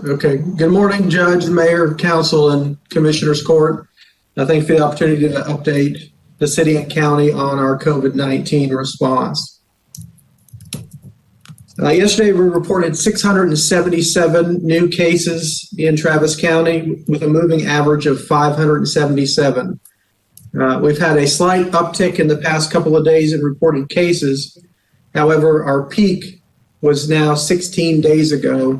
Okay. Good morning, Judge, Mayor, Council, and Commissioners Court. Thank you for the opportunity to update the city and county on our COVID-19 response. Yesterday, we reported 677 new cases in Travis County with a moving average of 577. We've had a slight uptick in the past couple of days in reported cases. However, our peak was now 16 days ago.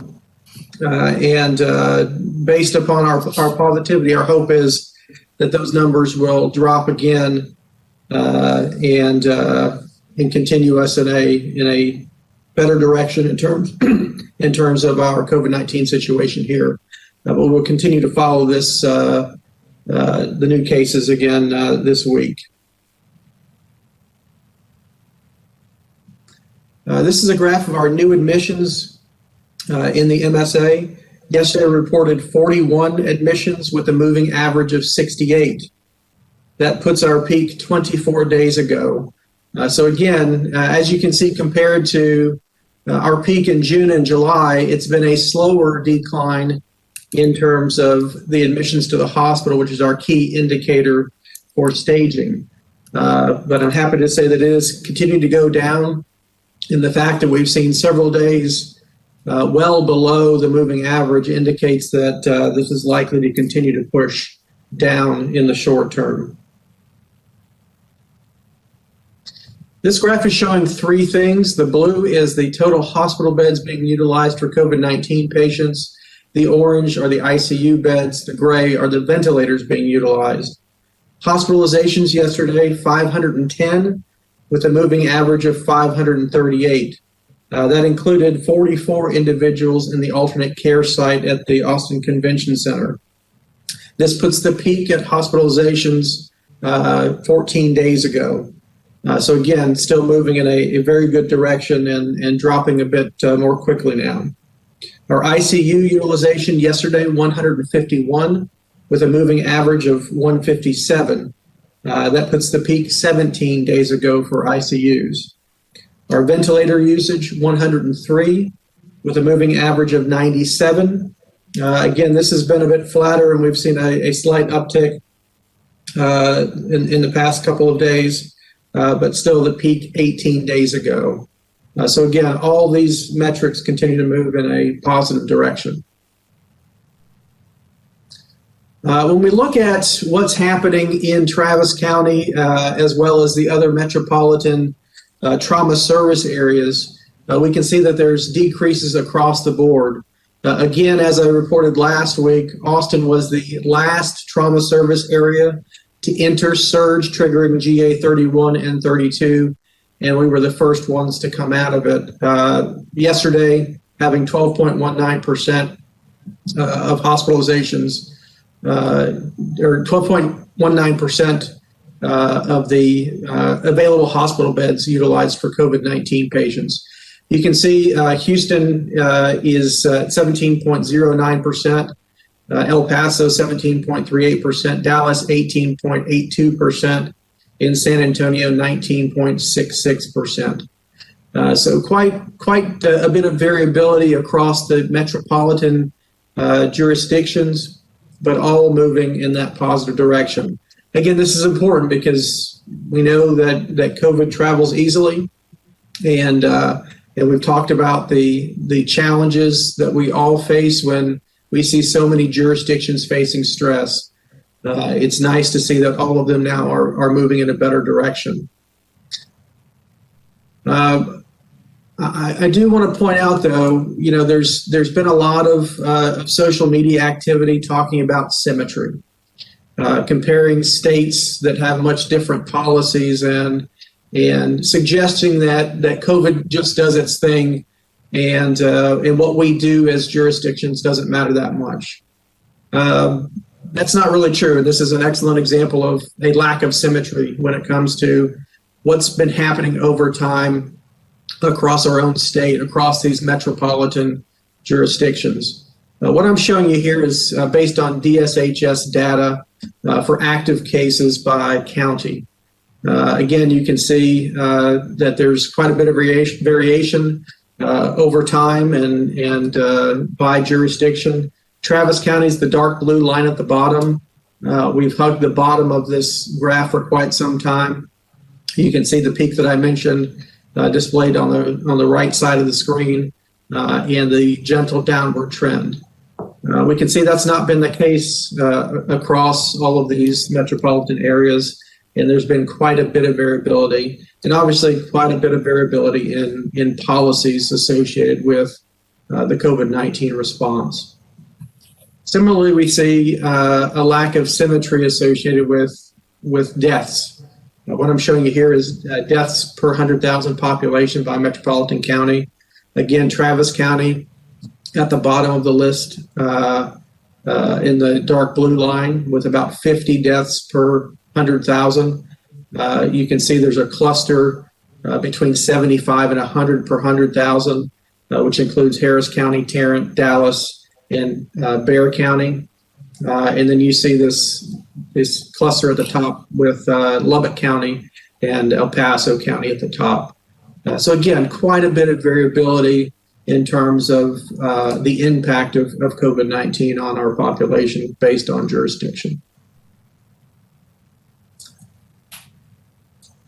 Based upon our positivity, our hope is that those numbers will drop again and continue us in a better direction in terms of our COVID-19 situation here. But we'll continue to follow this the new cases again this week. This is a graph of our new admissions in the MSA. Yesterday reported 41 admissions with a moving average of 68. That puts our peak 24 days ago. So again, as you can see, compared to our peak in June and July, it's been a slower decline in terms of the admissions to the hospital, which is our key indicator for staging. But I'm happy to say that it is continuing to go down, and the fact that we've seen several days well below the moving average indicates that this is likely to continue to push down in the short term. This graph is showing three things. The blue is the total hospital beds being utilized for COVID-19 patients. The orange are the ICU beds. The gray are the ventilators being utilized. Hospitalizations yesterday, 510, with a moving average of 538. That included 44 individuals in the alternate care site at the Austin Convention Center. This puts the peak at hospitalizations 14 days ago. So again, still moving in a very good direction and dropping a bit more quickly now. Our ICU utilization yesterday, 151, with a moving average of 157. That puts the peak 17 days ago for ICUs. Our ventilator usage, 103, with a moving average of 97. Again, this has been a bit flatter, and we've seen a slight uptick in the past couple of days, but still the peak 18 days ago. So again, all these metrics continue to move in a positive direction. When we look at what's happening in Travis County, as well as the other metropolitan trauma service areas, we can see that there's decreases across the board. Again, as I reported last week, Austin was the last trauma service area to enter surge triggering GA 31 and 32, and we were the first ones to come out of it. Yesterday, having 12.19% of hospitalizations, or 12.19% of the available hospital beds utilized for COVID-19 patients. You can see Houston is at 17.09%, El Paso 17.38%, Dallas 18.82%, in San Antonio 19.66%. So quite a bit of variability across the metropolitan jurisdictions, but all moving in that positive direction. Again, this is important because we know that COVID travels easily, and we've talked about the challenges that we all face when we see so many jurisdictions facing stress. It's nice to see that all of them now are moving in a better direction. I do want to point out, though, there's been a lot of social media activity talking about symmetry, comparing states that have much different policies and suggesting that COVID just does its thing, and what we do as jurisdictions doesn't matter that much. That's not really true. This is an excellent example of a lack of symmetry when it comes to what's been happening over time across our own state, across these metropolitan jurisdictions. What I'm showing you here is based on DSHS data for active cases by county. Again, you can see that there's quite a bit of variation over time and by jurisdiction. Travis County is the dark blue line at the bottom. We've hugged the bottom of this graph for quite some time. You can see the peak that I mentioned displayed on the right side of the screen and the gentle downward trend. We can see that's not been the case across all of these metropolitan areas, and there's been quite a bit of variability, and obviously quite a bit of variability in policies associated with the COVID-19 response. Similarly, we see a lack of symmetry associated with deaths. What I'm showing you here is deaths per 100,000 population by metropolitan county. Again, Travis County at the bottom of the list in the dark blue line with about 50 deaths per 100,000. You can see there's a cluster between 75 and 100 per 100,000, which includes Harris County, Tarrant, Dallas, and Bexar County. And then you see this cluster at the top with Lubbock County and El Paso County at the top. So again, quite a bit of variability in terms of the impact of COVID-19 on our population based on jurisdiction.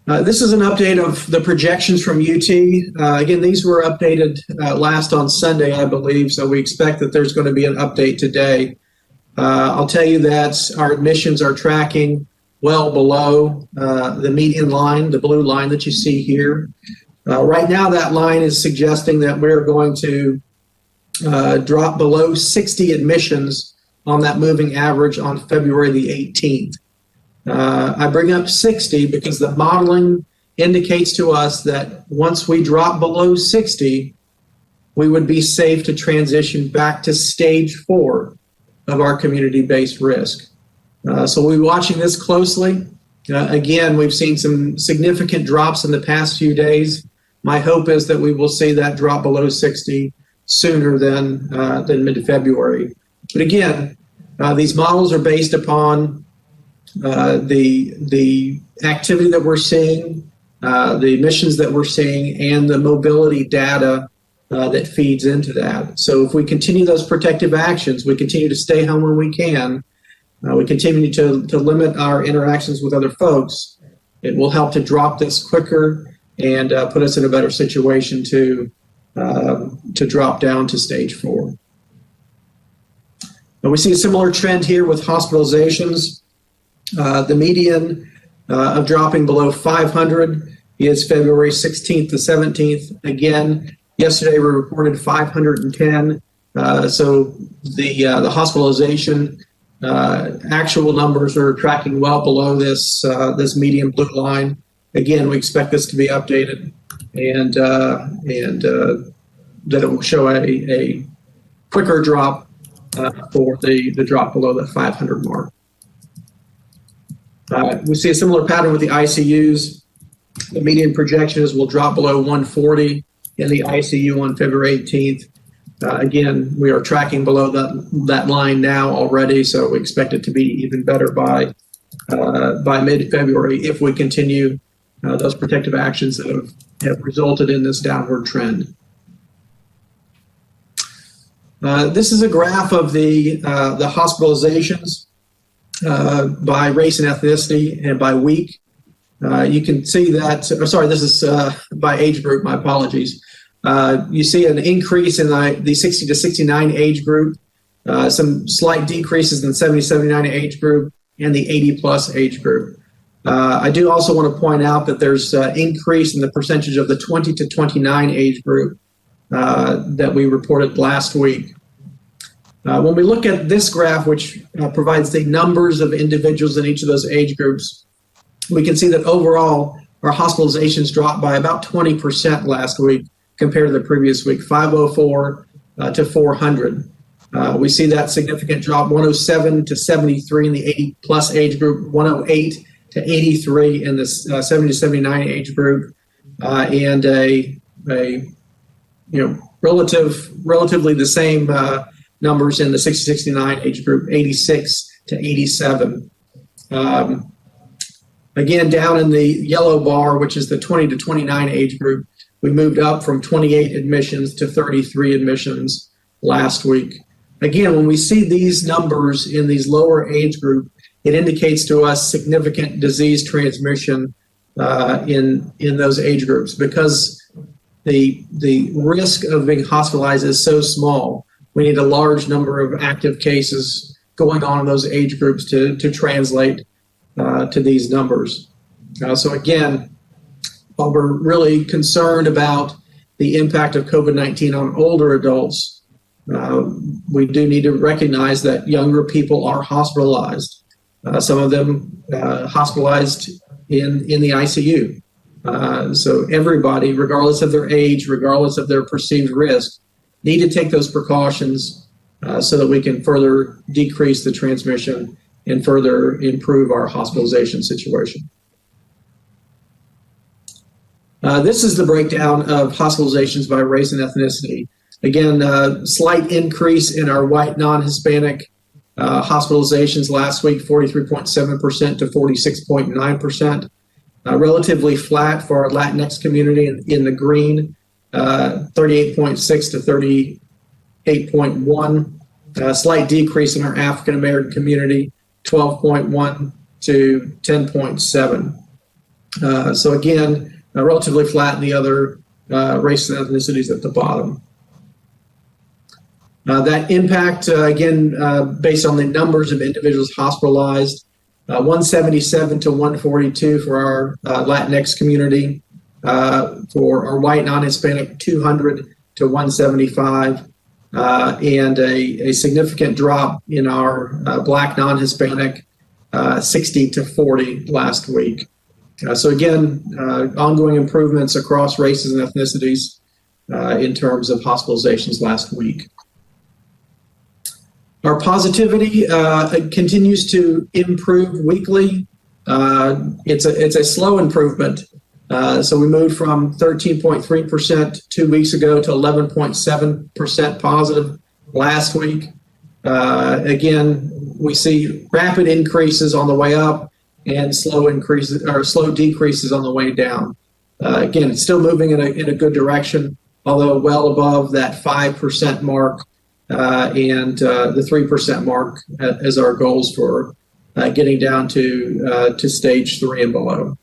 This is an update of the projections from UT. Again, these were updated last on Sunday, I believe, so we expect that there's going to be an update today. I'll tell you that our admissions are tracking well below the median line, the blue line that you see here. Right now, that line is suggesting that we're going to drop below 60 admissions on that moving average on February the 18th. I bring up 60 because the modeling indicates to us that once we drop below 60, we would be safe to transition back to stage 4 of our community-based risk. So we'll be watching this closely. Again, we've seen some significant drops in the past few days. My hope is that we will see that drop below 60 sooner than mid-February. But again, these models are based upon the activity that we're seeing, the emissions that we're seeing, and the mobility data that feeds into that. So if we continue those protective actions, we continue to stay home when we can, we continue to limit our interactions with other folks, it will help to drop this quicker and put us in a better situation to drop down to stage 4. And we see a similar trend here with hospitalizations. The median of dropping below 500 is February 16th to 17th. Again, yesterday we reported 510. So the hospitalization actual numbers are tracking well below this median blue line. Again, we expect this to be updated and that it will show a quicker drop for the drop below the 500 mark. We see a similar pattern with the ICUs. The median projection is we'll drop below 140 in the ICU on February 18th. Again, we are tracking below that line now already, so we expect it to be even better by mid-February if we continue those protective actions that have resulted in this downward trend. This is a graph of the hospitalizations by race and ethnicity and by week. You can see that, sorry, this is by age group, my apologies. You see an increase in the 60 to 69 age group, some slight decreases in the 70 to 79 age group and the 80 plus age group. I do also want to point out that there's an increase in the percentage of the 20 to 29 age group that we reported last week. When we look at this graph, which provides the numbers of individuals in each of those age groups, we can see that overall our hospitalizations dropped by about 20% last week compared to the previous week, 504 to 400. We see that significant drop, 107 to 73 in the 80 plus age group, 108 to 83 in the 70 to 79 age group, and relatively the same numbers in the 60 to 69 age group, 86 to 87. Again, down in the yellow bar, which is the 20 to 29 age group, We moved up from 28 admissions to 33 admissions last week. Again, when we see these numbers in these lower age group, it indicates to us significant disease transmission in those age groups, because the risk of being hospitalized is so small. We need a large number of active cases going on in those age groups to translate to these numbers. So again, while we're really concerned about the impact of COVID-19 on older adults, we do need to recognize that younger people are hospitalized. Some of them hospitalized in the ICU. So everybody, regardless of their age, regardless of their perceived risk, need to take those precautions so that we can further decrease the transmission and further improve our hospitalization situation. This is the breakdown of hospitalizations by race and ethnicity. Again, slight increase in our white non-Hispanic hospitalizations last week, 43.7% to 46.9%. Relatively flat for our Latinx community in the green, 38.6 to 38.1. Slight decrease in our African American community, 12.1 to 10.7. So again, relatively flat in the other races and ethnicities at the bottom. That impact, again, based on the numbers of individuals hospitalized, 177 to 142 for our Latinx community, for our white non-Hispanic, 200 to 175, and a significant drop in our Black non-Hispanic, 60 to 40 last week. So again, ongoing improvements across races and ethnicities in terms of hospitalizations last week. Our positivity continues to improve weekly. It's a slow improvement. So we moved from 13.3% 2 weeks ago to 11.7% positive last week. Again, we see rapid increases on the way up and slow decreases on the way down. Again, it's still moving in a good direction, although well above that 5% mark and the 3% mark as our goals for getting down to stage 3 and below.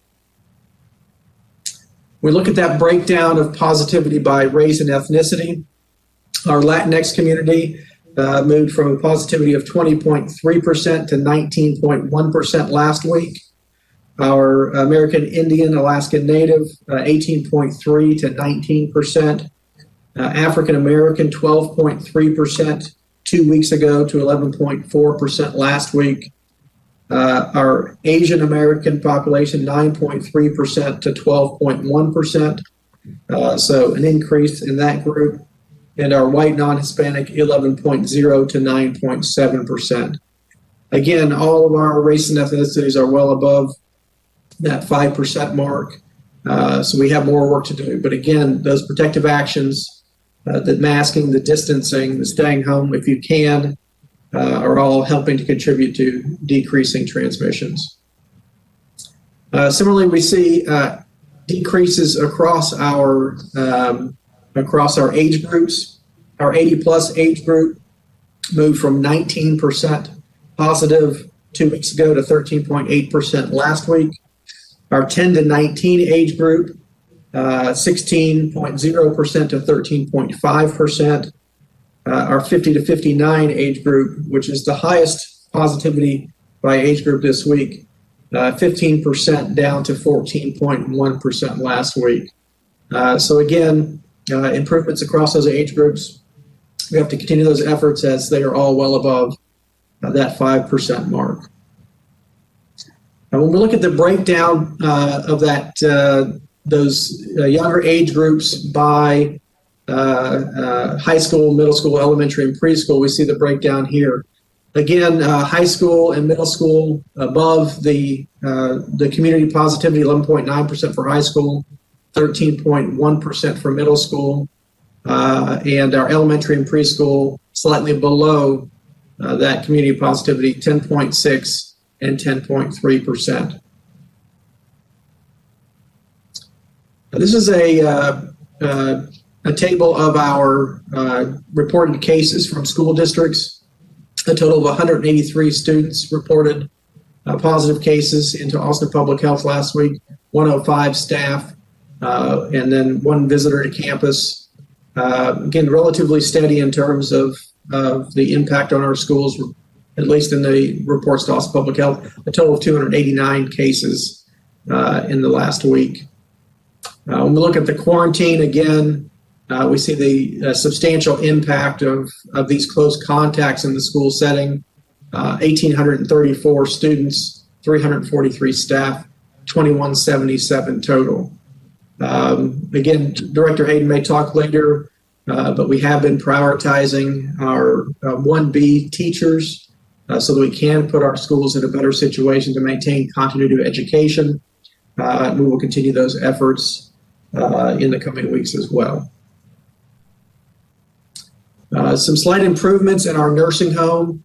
We look at that breakdown of positivity by race and ethnicity. Our Latinx community moved from a positivity of 20.3% to 19.1% last week. Our American Indian, Alaskan Native, 18.3 to 19%. African American, 12.3% 2 weeks ago to 11.4% last week. Our Asian American population, 9.3% to 12.1%. So an increase in that group. And our white non-Hispanic, 11.0 to 9.7%. Again, all of our race and ethnicities are well above that 5% mark. So we have more work to do. But again, those protective actions, the masking, the distancing, the staying home if you can, are all helping to contribute to decreasing transmissions. Similarly, we see decreases across our age groups. Our 80-plus age group moved from 19% positive 2 weeks ago to 13.8% last week. Our 10 to 19 age group, 16.0% to 13.5%. Our 50 to 59 age group, which is the highest positivity by age group this week, 15% down to 14.1% last week. So again, improvements across those age groups. We have to continue those efforts as they are all well above that 5% mark. And when we look at the breakdown of that, those younger age groups by high school, middle school, elementary, and preschool, we see the breakdown here. Again, high school and middle school above the community positivity, 11.9% for high school, 13.1% for middle school, and our elementary and preschool slightly below that community positivity, 10.6 and 10.3%. This is a a table of our reported cases from school districts. A total of 183 students reported positive cases into Austin Public Health last week, 105 staff, and then one visitor to campus. Again, relatively steady in terms of the impact on our schools, at least in the reports to Austin Public Health, a total of 289 cases in the last week. When we look at the quarantine, again, we see the substantial impact of these close contacts in the school setting. 1,834 students, 343 staff, 2,177 total. Again, Director Hayden may talk later, but we have been prioritizing our 1B teachers so that we can put our schools in a better situation to maintain continuity of education. We will continue those efforts in the coming weeks as well. Some slight improvements in our nursing home.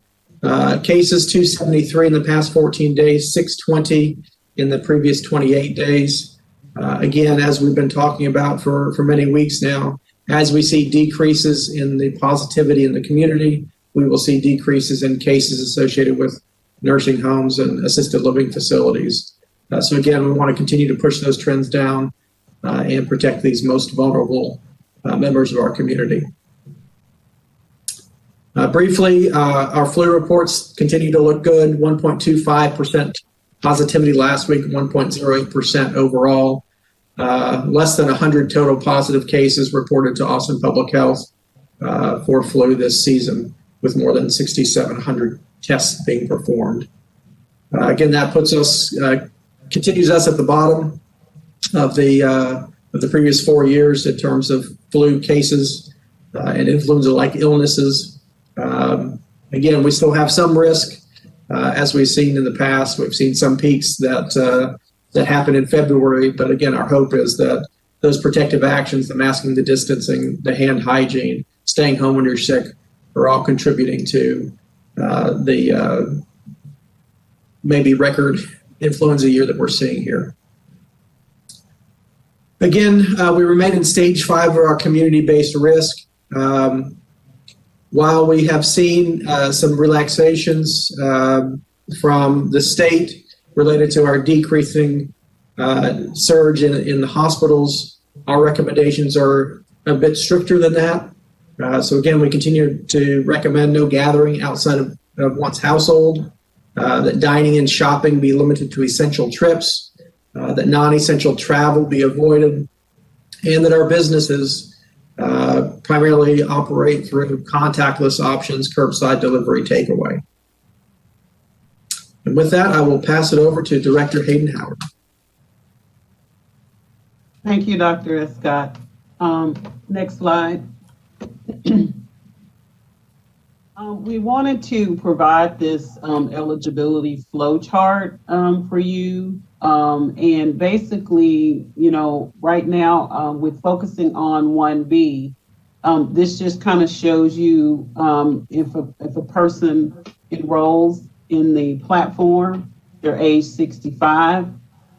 Cases 273 in the past 14 days, 620 in the previous 28 days. Again, as we've been talking about for many weeks now, as we see decreases in the positivity in the community, we will see decreases in cases associated with nursing homes and assisted living facilities. So again, we want to continue to push those trends down and protect these most vulnerable members of our community. Briefly, our flu reports continue to look good, 1.25% positivity last week, 1.08% overall. Less than 100 total positive cases reported to Austin Public Health for flu this season, with more than 6,700 tests being performed. Again, that puts us, continues us at the bottom of the previous 4 years in terms of flu cases and influenza-like illnesses. Again, we still have some risk, as we've seen in the past. We've seen some peaks that happen in February, but again, our hope is that those protective actions, the masking, the distancing, the hand hygiene, staying home when you're sick, are all contributing to the maybe record influenza year that we're seeing here. Again, we remain in stage 5 of our community-based risk. While we have seen some relaxations from the state related to our decreasing surge in the hospitals, our recommendations are a bit stricter than that. So again, we continue to recommend no gathering outside of one's household, that dining and shopping be limited to essential trips, that non-essential travel be avoided, and that our businesses primarily operate through contactless options, curbside delivery, takeaway. And with that, I will pass it over to Director Hayden-Howard. Thank you, Dr. Escott. Next slide. We wanted to provide this eligibility flow chart for you. And basically, you know, right now we're focusing on 1B. This just kind of shows you if a person enrolls in the platform, they're age 65.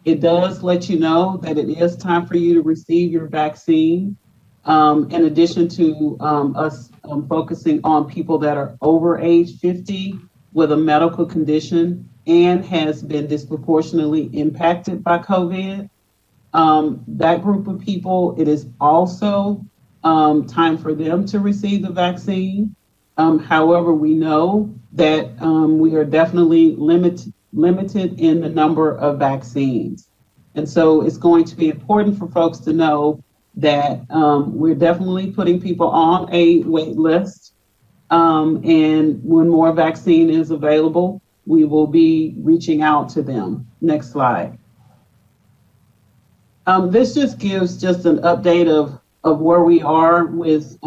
It does let you know that it is time for you to receive your vaccine. In addition to us focusing on people that are over age 50 with a medical condition and has been disproportionately impacted by COVID. That group of people, it is also time for them to receive the vaccine. However, we know that we are definitely limited in the number of vaccines. And so it's going to be important for folks to know that we're definitely putting people on a wait list. And when more vaccine is available, we will be reaching out to them. Next slide. This just gives just an update of where we are with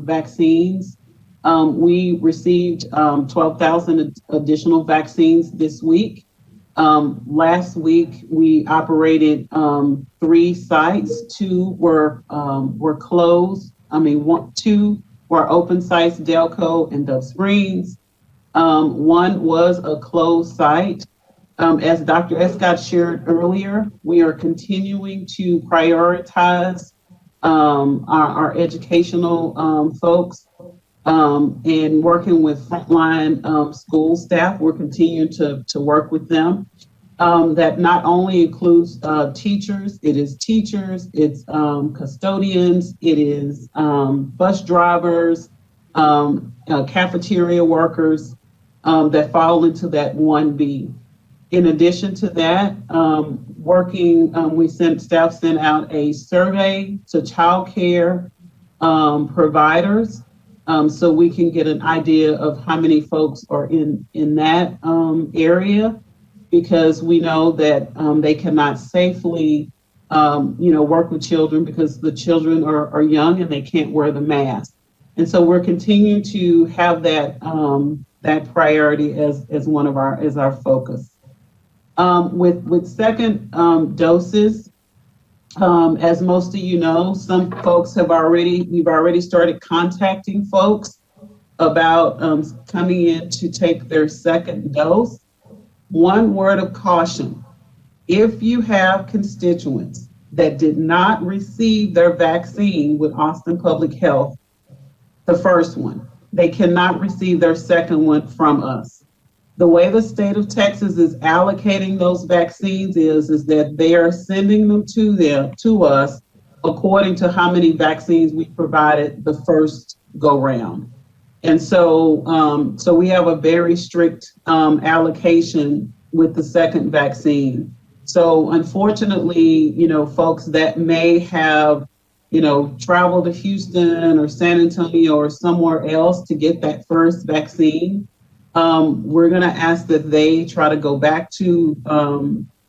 vaccines. We received 12,000 additional vaccines this week. Last week, we operated 3 sites. 2 were closed. 2 were open sites, Delco and Dove Springs. 1 was a closed site. As Dr. Escott shared earlier, we are continuing to prioritize our educational folks, and working with frontline school staff. We're continuing to work with them. That not only includes teachers, it's custodians, it is bus drivers, cafeteria workers that fall into that 1B. In addition to that, staff sent out a survey to childcare providers, so we can get an idea of how many folks are in that area, because we know that they cannot safely work with children because the children are young and they can't wear the mask. And so we're continuing to have that priority as our focus. With second doses, as most of you know, some folks we've already started contacting folks about coming in to take their second dose. One word of caution: if you have constituents that did not receive their vaccine with Austin Public Health, the first one, they cannot receive their second one from us. The way the state of Texas is allocating those vaccines is that they are sending them to us according to how many vaccines we provided the first go round. And so we have a very strict allocation with the second vaccine. So unfortunately, folks that may have, traveled to Houston or San Antonio or somewhere else to get that first vaccine, we're going to ask that they try to go back to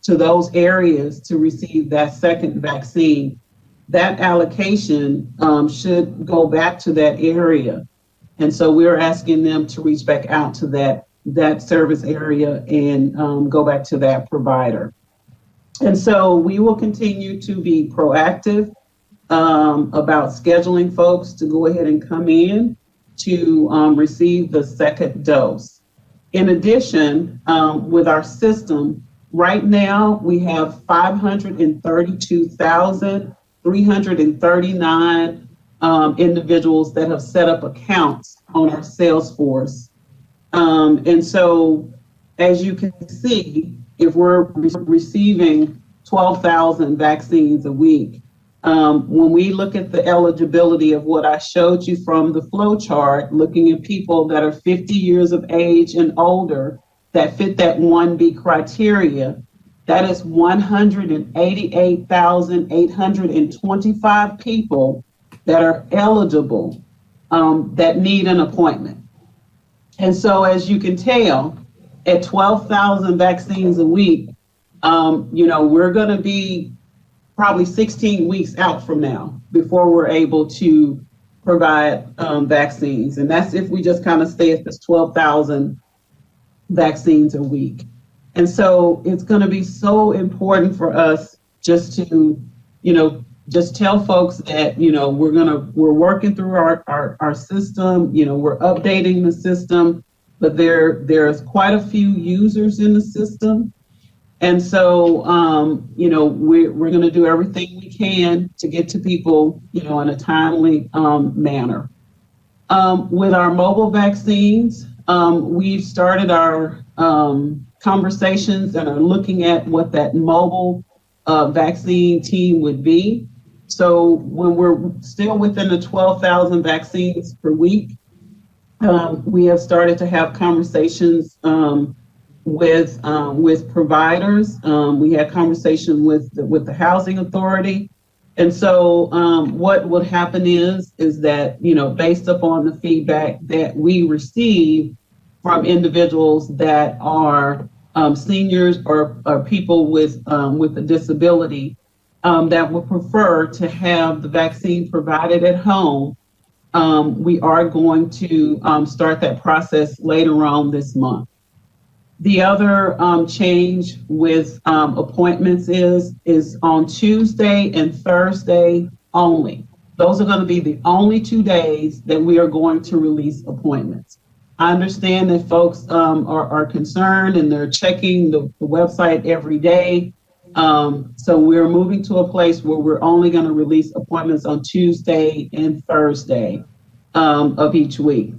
those areas to receive that second vaccine. That allocation should go back to that area. And so we're asking them to reach back out to that service area and go back to that provider. And so we will continue to be proactive about scheduling folks to go ahead and come in to receive the second dose. In addition, with our system, right now we have 532,339 individuals that have set up accounts on our Salesforce. And so, as you can see, if we're receiving 12,000 vaccines a week, when we look at the eligibility of what I showed you from the flow chart, looking at people that are 50 years of age and older that fit that 1B criteria, that is 188,825 people that are eligible, that need an appointment. And so, as you can tell, at 12,000 vaccines a week, we're going to be probably 16 weeks out from now before we're able to provide vaccines. And that's if we just kind of stay at this 12,000 vaccines a week. And so it's going to be so important for us just to, just tell folks that, we're working through our system, we're updating the system, but there's quite a few users in the system. And so, we're going to do everything we can to get to people, in a timely manner. With our mobile vaccines, we've started our conversations and are looking at what that mobile vaccine team would be. So when we're still within the 12,000 vaccines per week, we have started to have conversations with providers. We had conversation with the housing authority. And so what would happen is that, based upon the feedback that we receive from individuals that are seniors or people with a disability that would prefer to have the vaccine provided at home, we are going to start that process later on this month. The other change with appointments is on Tuesday and Thursday only. Those are going to be the only 2 days that we are going to release appointments. I understand that folks are concerned and they're checking the website every day. So we're moving to a place where we're only going to release appointments on Tuesday and Thursday of each week.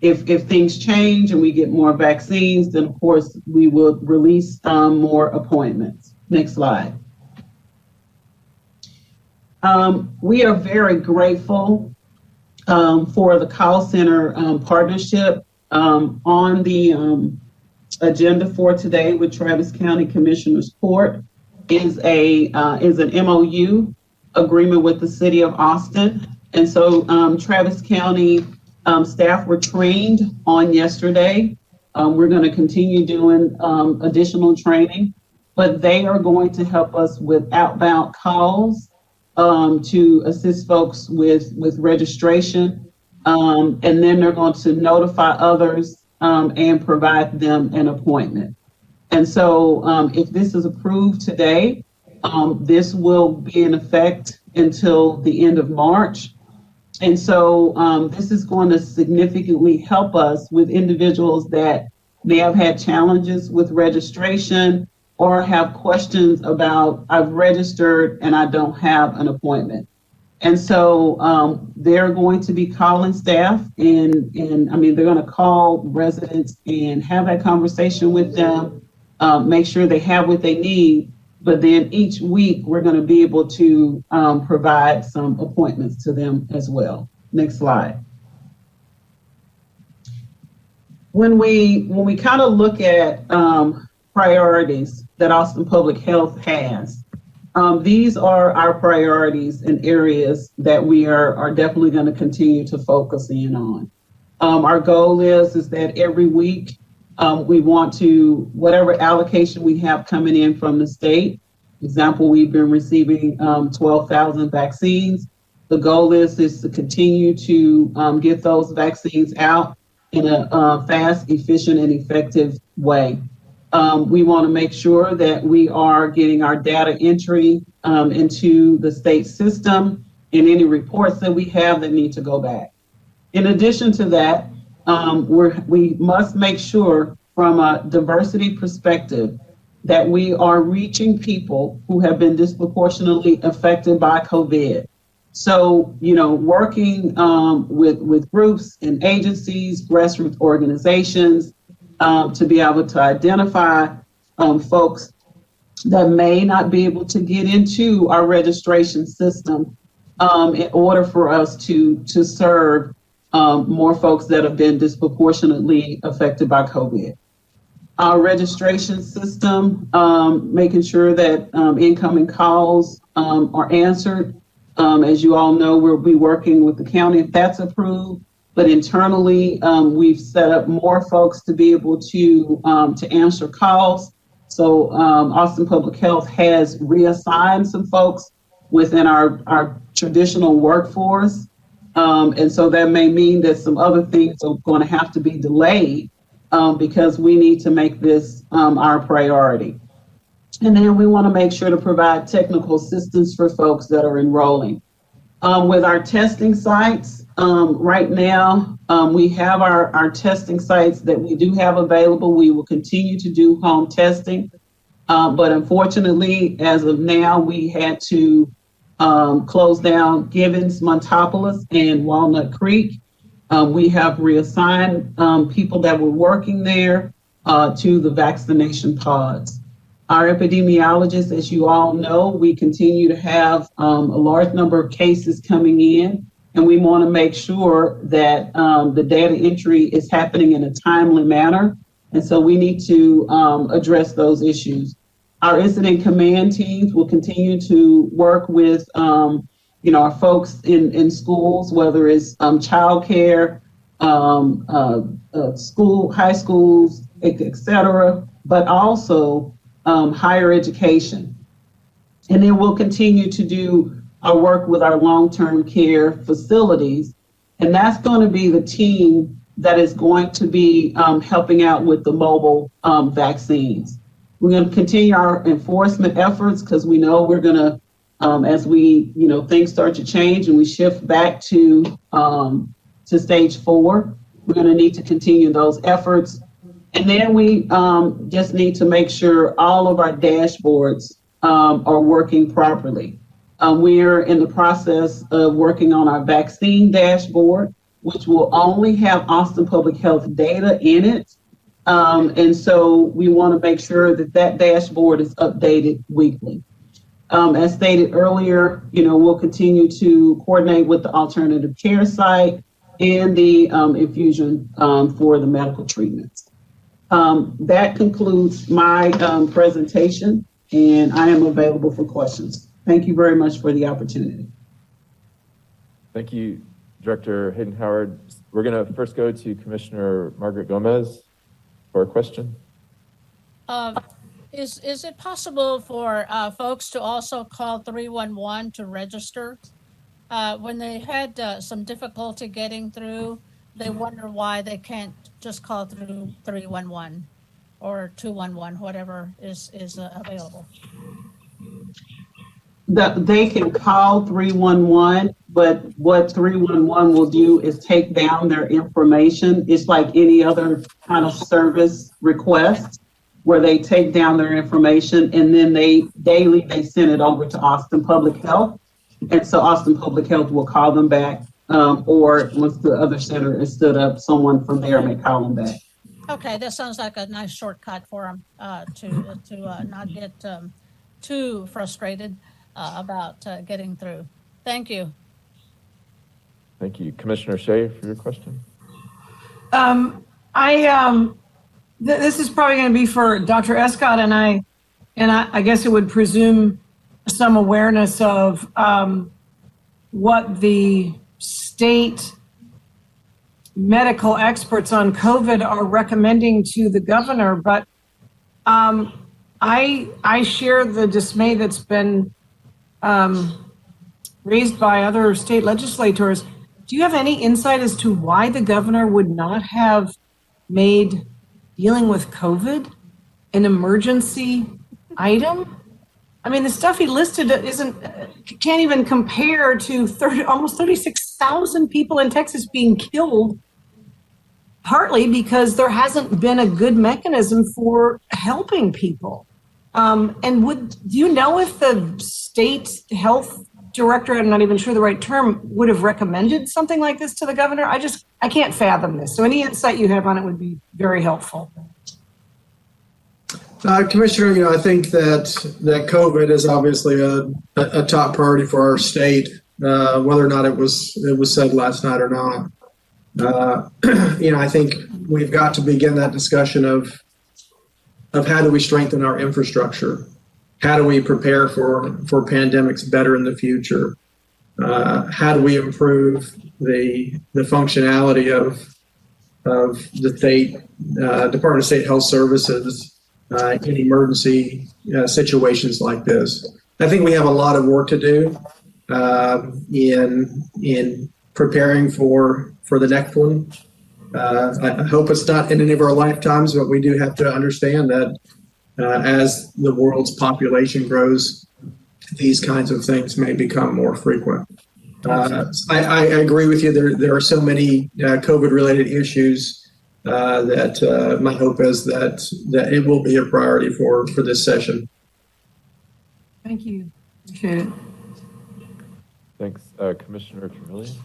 If things change and we get more vaccines, then of course we will release more appointments. Next slide. We are very grateful for the call center partnership. On the agenda for today with Travis County Commissioners Court is an MOU agreement with the City of Austin. And so Travis County staff were trained on yesterday. We're going to continue doing additional training, but they are going to help us with outbound calls to assist folks with registration. And then they're going to notify others and provide them an appointment. And so if this is approved today, this will be in effect until the end of March. And so this is going to significantly help us with individuals that may have had challenges with registration or have questions about, I've registered and I don't have an appointment. And so they're going to be calling staff and they're going to call residents and have that conversation with them, make sure they have what they need. But then each week we're going to be able to provide some appointments to them as well. Next slide. When we kind of look at priorities that Austin Public Health has, these are our priorities and areas that we are definitely going to continue to focus in on. Our goal is that every week we want to, whatever allocation we have coming in from the state, example, we've been receiving 12,000 vaccines. The goal is to continue to get those vaccines out in a fast, efficient, and effective way. We want to make sure that we are getting our data entry into the state system and any reports that we have that need to go back. In addition to that, we must make sure from a diversity perspective that we are reaching people who have been disproportionately affected by COVID. So, working with groups and agencies, grassroots organizations, to be able to identify folks that may not be able to get into our registration system in order for us to serve more folks that have been disproportionately affected by COVID. Our registration system, making sure that incoming calls are answered. As you all know, we'll be working with the county if that's approved. But internally, we've set up more folks to be able to answer calls. So Austin Public Health has reassigned some folks within our traditional workforce. And so that may mean that some other things are going to have to be delayed because we need to make this our priority. And then we want to make sure to provide technical assistance for folks that are enrolling. With our testing sites, right now, we have our testing sites that we do have available. We will continue to do home testing. But unfortunately, as of now, we had to close down Gibbons, Montopolis, and Walnut Creek. We have reassigned people that were working there to the vaccination pods. Our epidemiologists, as you all know, we continue to have a large number of cases coming in, and we want to make sure that the data entry is happening in a timely manner. And so we need to address those issues. Our incident command teams will continue to work with our folks in schools, whether it's childcare, school, high schools, et cetera, but also higher education. And then we'll continue to do our work with our long-term care facilities. And that's going to be the team that is going to be helping out with the mobile vaccines. We're going to continue our enforcement efforts because we know we're going to, as we, things start to change and we shift back to stage 4, we're going to need to continue those efforts. And then we just need to make sure all of our dashboards are working properly. We're in the process of working on our vaccine dashboard, which will only have Austin Public Health data in it. And so we want to make sure that that dashboard is updated weekly. As stated earlier, we'll continue to coordinate with the alternative care site and the infusion for the medical treatments. That concludes my presentation, and I am available for questions. Thank you very much for the opportunity. Thank you, Director Hayden-Howard. We're going to first go to Commissioner Margaret Gomez for a question. Is it possible for folks to also call 311 to register? When they had some difficulty getting through, they wonder why they can't just call through 311 or 211, whatever is available. They can call 311, but what 311 will do is take down their information. It's like any other kind of service request where they take down their information and then they send it over to Austin Public Health. And so Austin Public Health will call them back, or once the other center is stood up, someone from there may call them back. Okay, that sounds like a nice shortcut for them to not get too frustrated about getting through. Thank you. Thank you. Commissioner Shea for your question. This is probably going to be for Dr. Escott, and I guess it would presume some awareness of what the state medical experts on COVID are recommending to the governor. But I share the dismay that's been raised by other state legislators. Do you have any insight as to why the governor would not have made dealing with COVID an emergency item? I mean, the stuff he listed can't even compare to almost 36,000 people in Texas being killed, partly because there hasn't been a good mechanism for helping people. And do you know if the state health director, I'm not even sure the right term, would have recommended something like this to the governor? I can't fathom this. So any insight you have on it would be very helpful. Commissioner, I think that COVID is obviously a top priority for our state, whether or not it was said last night or not. I think we've got to begin that discussion of how do we strengthen our infrastructure? How do we prepare for pandemics better in the future? How do we improve the functionality of the state Department of State Health Services in emergency situations like this? I think we have a lot of work to do in preparing for the next one. I hope it's not in any of our lifetimes, but we do have to understand that as the world's population grows, these kinds of things may become more frequent. I agree with you. There are so many COVID-related issues that my hope is that it will be a priority for this session. Thank you. Appreciate it. Thanks, Commissioner Tremillion.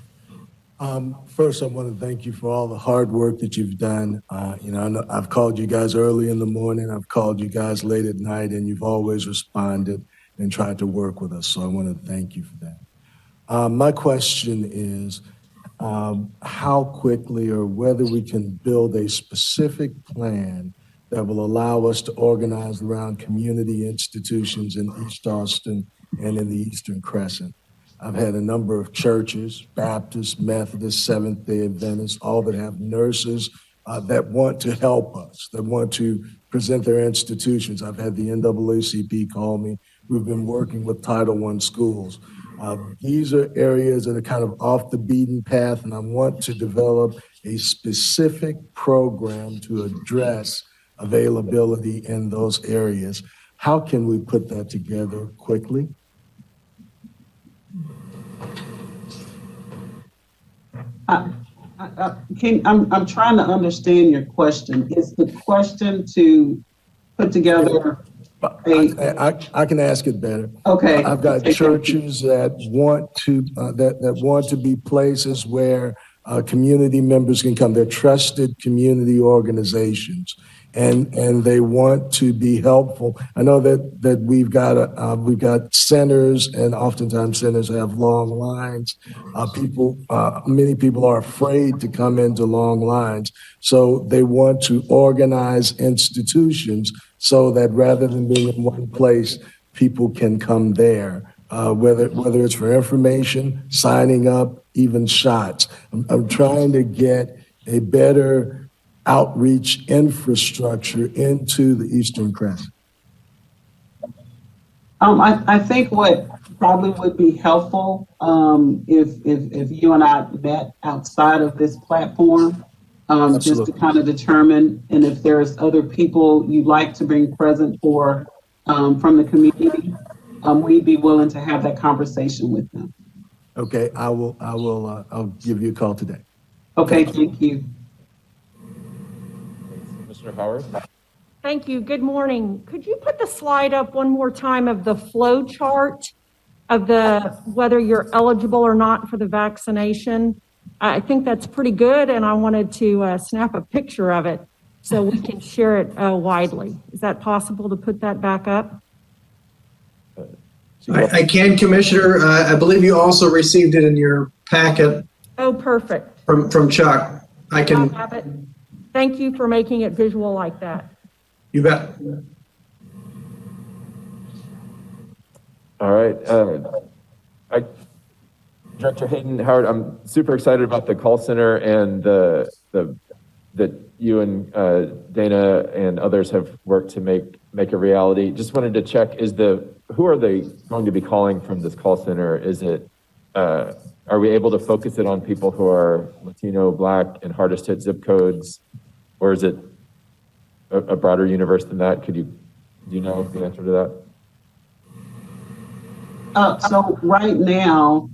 First, I want to thank you for all the hard work that you've done. I know I've called you guys early in the morning. I've called you guys late at night, and you've always responded and tried to work with us. So I want to thank you for that. My question is how quickly or whether we can build a specific plan that will allow us to organize around community institutions in East Austin and in the Eastern Crescent. I've had a number of churches, Baptist, Methodist, Seventh-day Adventist, all that have nurses that want to help us, that want to present their institutions. I've had the NAACP call me. We've been working with Title I schools. These are areas that are kind of off the beaten path, and I want to develop a specific program to address availability in those areas. How can we put that together quickly? I'm trying to understand your question. Is the question to put together I can ask it better. Okay. I've got Okay, thank you. churches that want to that want to be places where community members can come. They're trusted community organizations, and they want to be helpful. I know that we've got centers, and oftentimes centers have long lines. Many people are afraid to come into long lines, so they want to organize institutions so that rather than being in one place, people can come there. Whether it's for information, signing up, even shots. I'm trying to get a better outreach infrastructure into the Eastern Crescent. I think what probably would be helpful if you and I met outside of this platform, just to kind of determine, and if there's other people you'd like to bring present for from the community, we'd be willing to have that conversation with them. Okay, I'll give you a call today. Okay, thank you. Commissioner Howard? Thank you. Good morning. Could you put the slide up one more time of the flow chart of whether you're eligible or not for the vaccination? I think that's pretty good, and I wanted to snap a picture of it so we can share it widely. Is that possible to put that back up? I can, Commissioner. I believe you also received it in your packet. Oh, perfect. From Chuck. I can. I'll have it. Thank you for making it visual like that. You bet. All right. Director Hayden-Howard, I'm super excited about the call center and that you and Dana and others have worked to make a reality. Just wanted to check, who are they going to be calling from this call center? Is it, are we able to focus it on people who are Latino, Black, and hardest hit zip codes? Or is it a broader universe than that? Do you know the answer to that? So right now,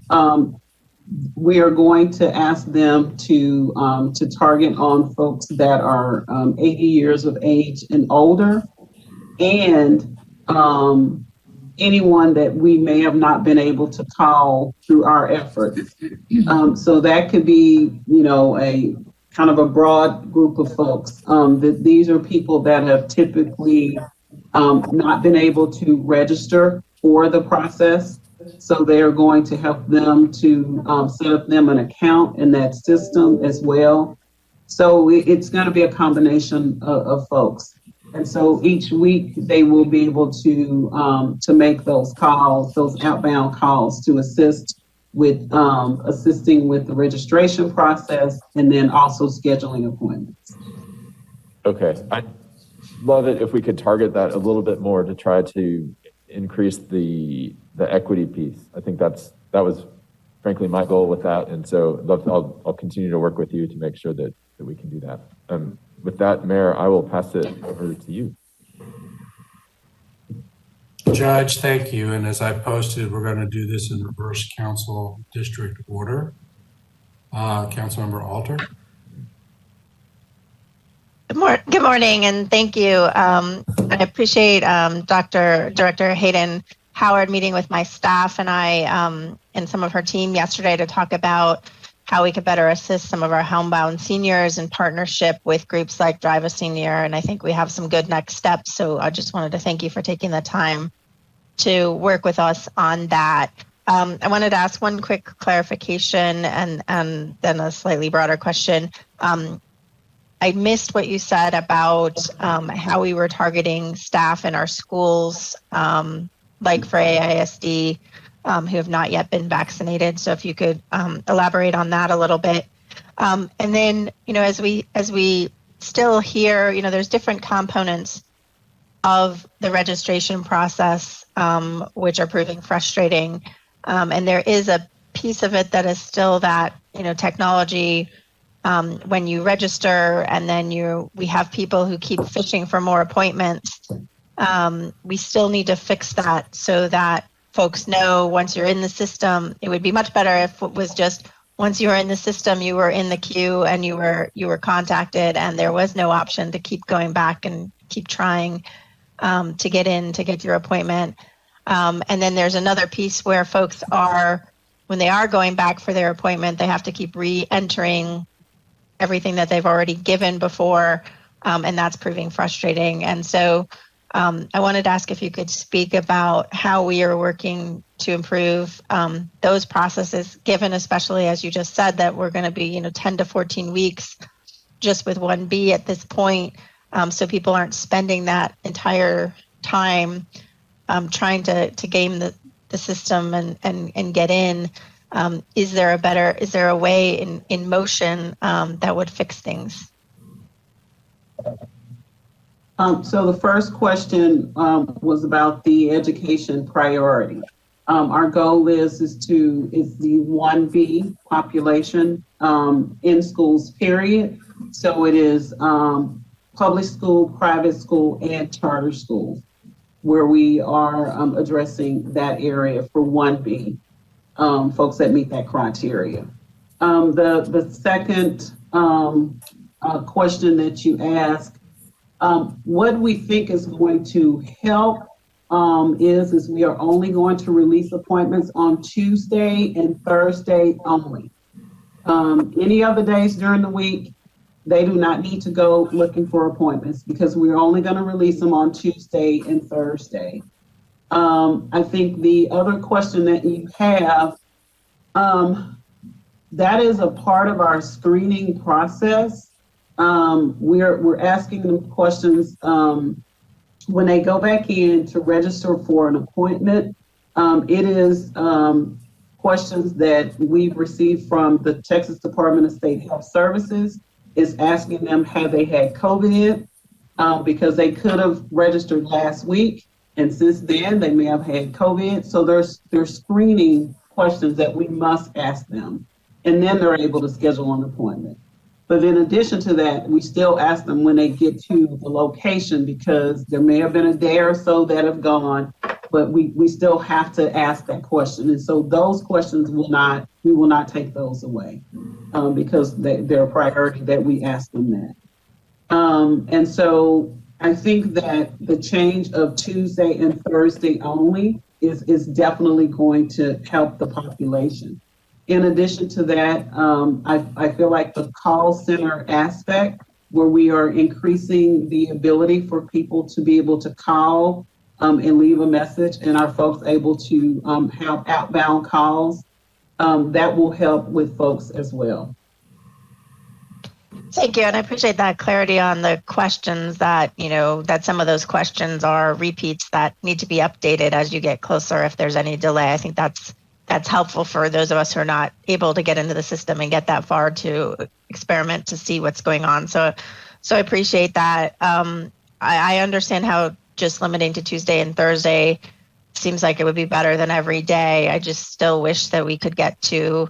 we are going to ask them to target on folks that are 80 years of age and older, and anyone that we may have not been able to call through our efforts. So that could be, a kind of a broad group of folks. That these are people that have typically not been able to register for the process. So they are going to help them to set up them an account in that system as well. So it's going to be a combination of folks. And so each week they will be able to make those calls, those outbound calls, to assist with assisting with the registration process, and then also scheduling appointments. Okay, I'd love it if we could target that a little bit more to try to increase the equity piece. I think that was frankly my goal with that, and so I'll continue to work with you to make sure that we can do that. With that, Mayor, I will pass it over to you. Judge, thank you. And as I posted, we're going to do this in reverse council district order. Councilmember Alter. Good morning, and thank you. I appreciate Director Hayden-Howard meeting with my staff and I and some of her team yesterday to talk about how we could better assist some of our homebound seniors in partnership with groups like Drive a Senior. And I think we have some good next steps. So I just wanted to thank you for taking the time to work with us on that. I wanted to ask one quick clarification and then a slightly broader question. I missed what you said about how we were targeting staff in our schools, like for AISD, who have not yet been vaccinated. So if you could elaborate on that a little bit. And then, as we still hear, there's different components of the registration process, which are proving frustrating. And there is a piece of it that is still that, technology, when you register and then we have people who keep fishing for more appointments. We still need to fix that so that folks know once you're in the system. It would be much better if it was just once you were in the system, you were in the queue and you were contacted and there was no option to keep going back and keep trying. to get in, to get your appointment. And then there's another piece where folks are, when they are going back for their appointment, they have to keep re-entering everything that they've already given before, and that's proving frustrating. And so I wanted to ask if you could speak about how we are working to improve those processes, given especially, as you just said, that we're going to be 10 to 14 weeks just with 1B at this point, so people aren't spending that entire time trying to game the system and get in. Is there a way in motion that would fix things? So the first question was about the education priority. Our goal is the 1B population in schools, period. So it is public school, private school, and charter schools, where we are addressing that area for 1B, folks that meet that criteria. The second question that you asked, what we think is going to help is we are only going to release appointments on Tuesday and Thursday only. Any other days during the week, they do not need to go looking for appointments because we're only going to release them on Tuesday and Thursday. I think the other question that you have, that is a part of our screening process. We're asking them questions when they go back in to register for an appointment. It is questions that we've received from the Texas Department of State Health Services. Is asking them, have they had COVID? Because they could have registered last week, and since then they may have had COVID. So there's screening questions that we must ask them, and then they're able to schedule an appointment. But in addition to that, we still ask them when they get to the location, because there may have been a day or so that have gone, but we still have to ask that question. And so those questions we will not take those away because they're a priority that we ask them that. And so I think that the change of Tuesday and Thursday only is definitely going to help the population. In addition to that, I feel like the call center aspect, where we are increasing the ability for people to be able to call and leave a message, and our folks able to have outbound calls, that will help with folks as well. Thank you, and I appreciate that clarity on the questions that, that some of those questions are repeats that need to be updated as you get closer if there's any delay. I think that's helpful for those of us who are not able to get into the system and get that far to experiment to see what's going on. So I appreciate that. I understand how just limiting to Tuesday and Thursday seems like it would be better than every day. I just still wish that we could get to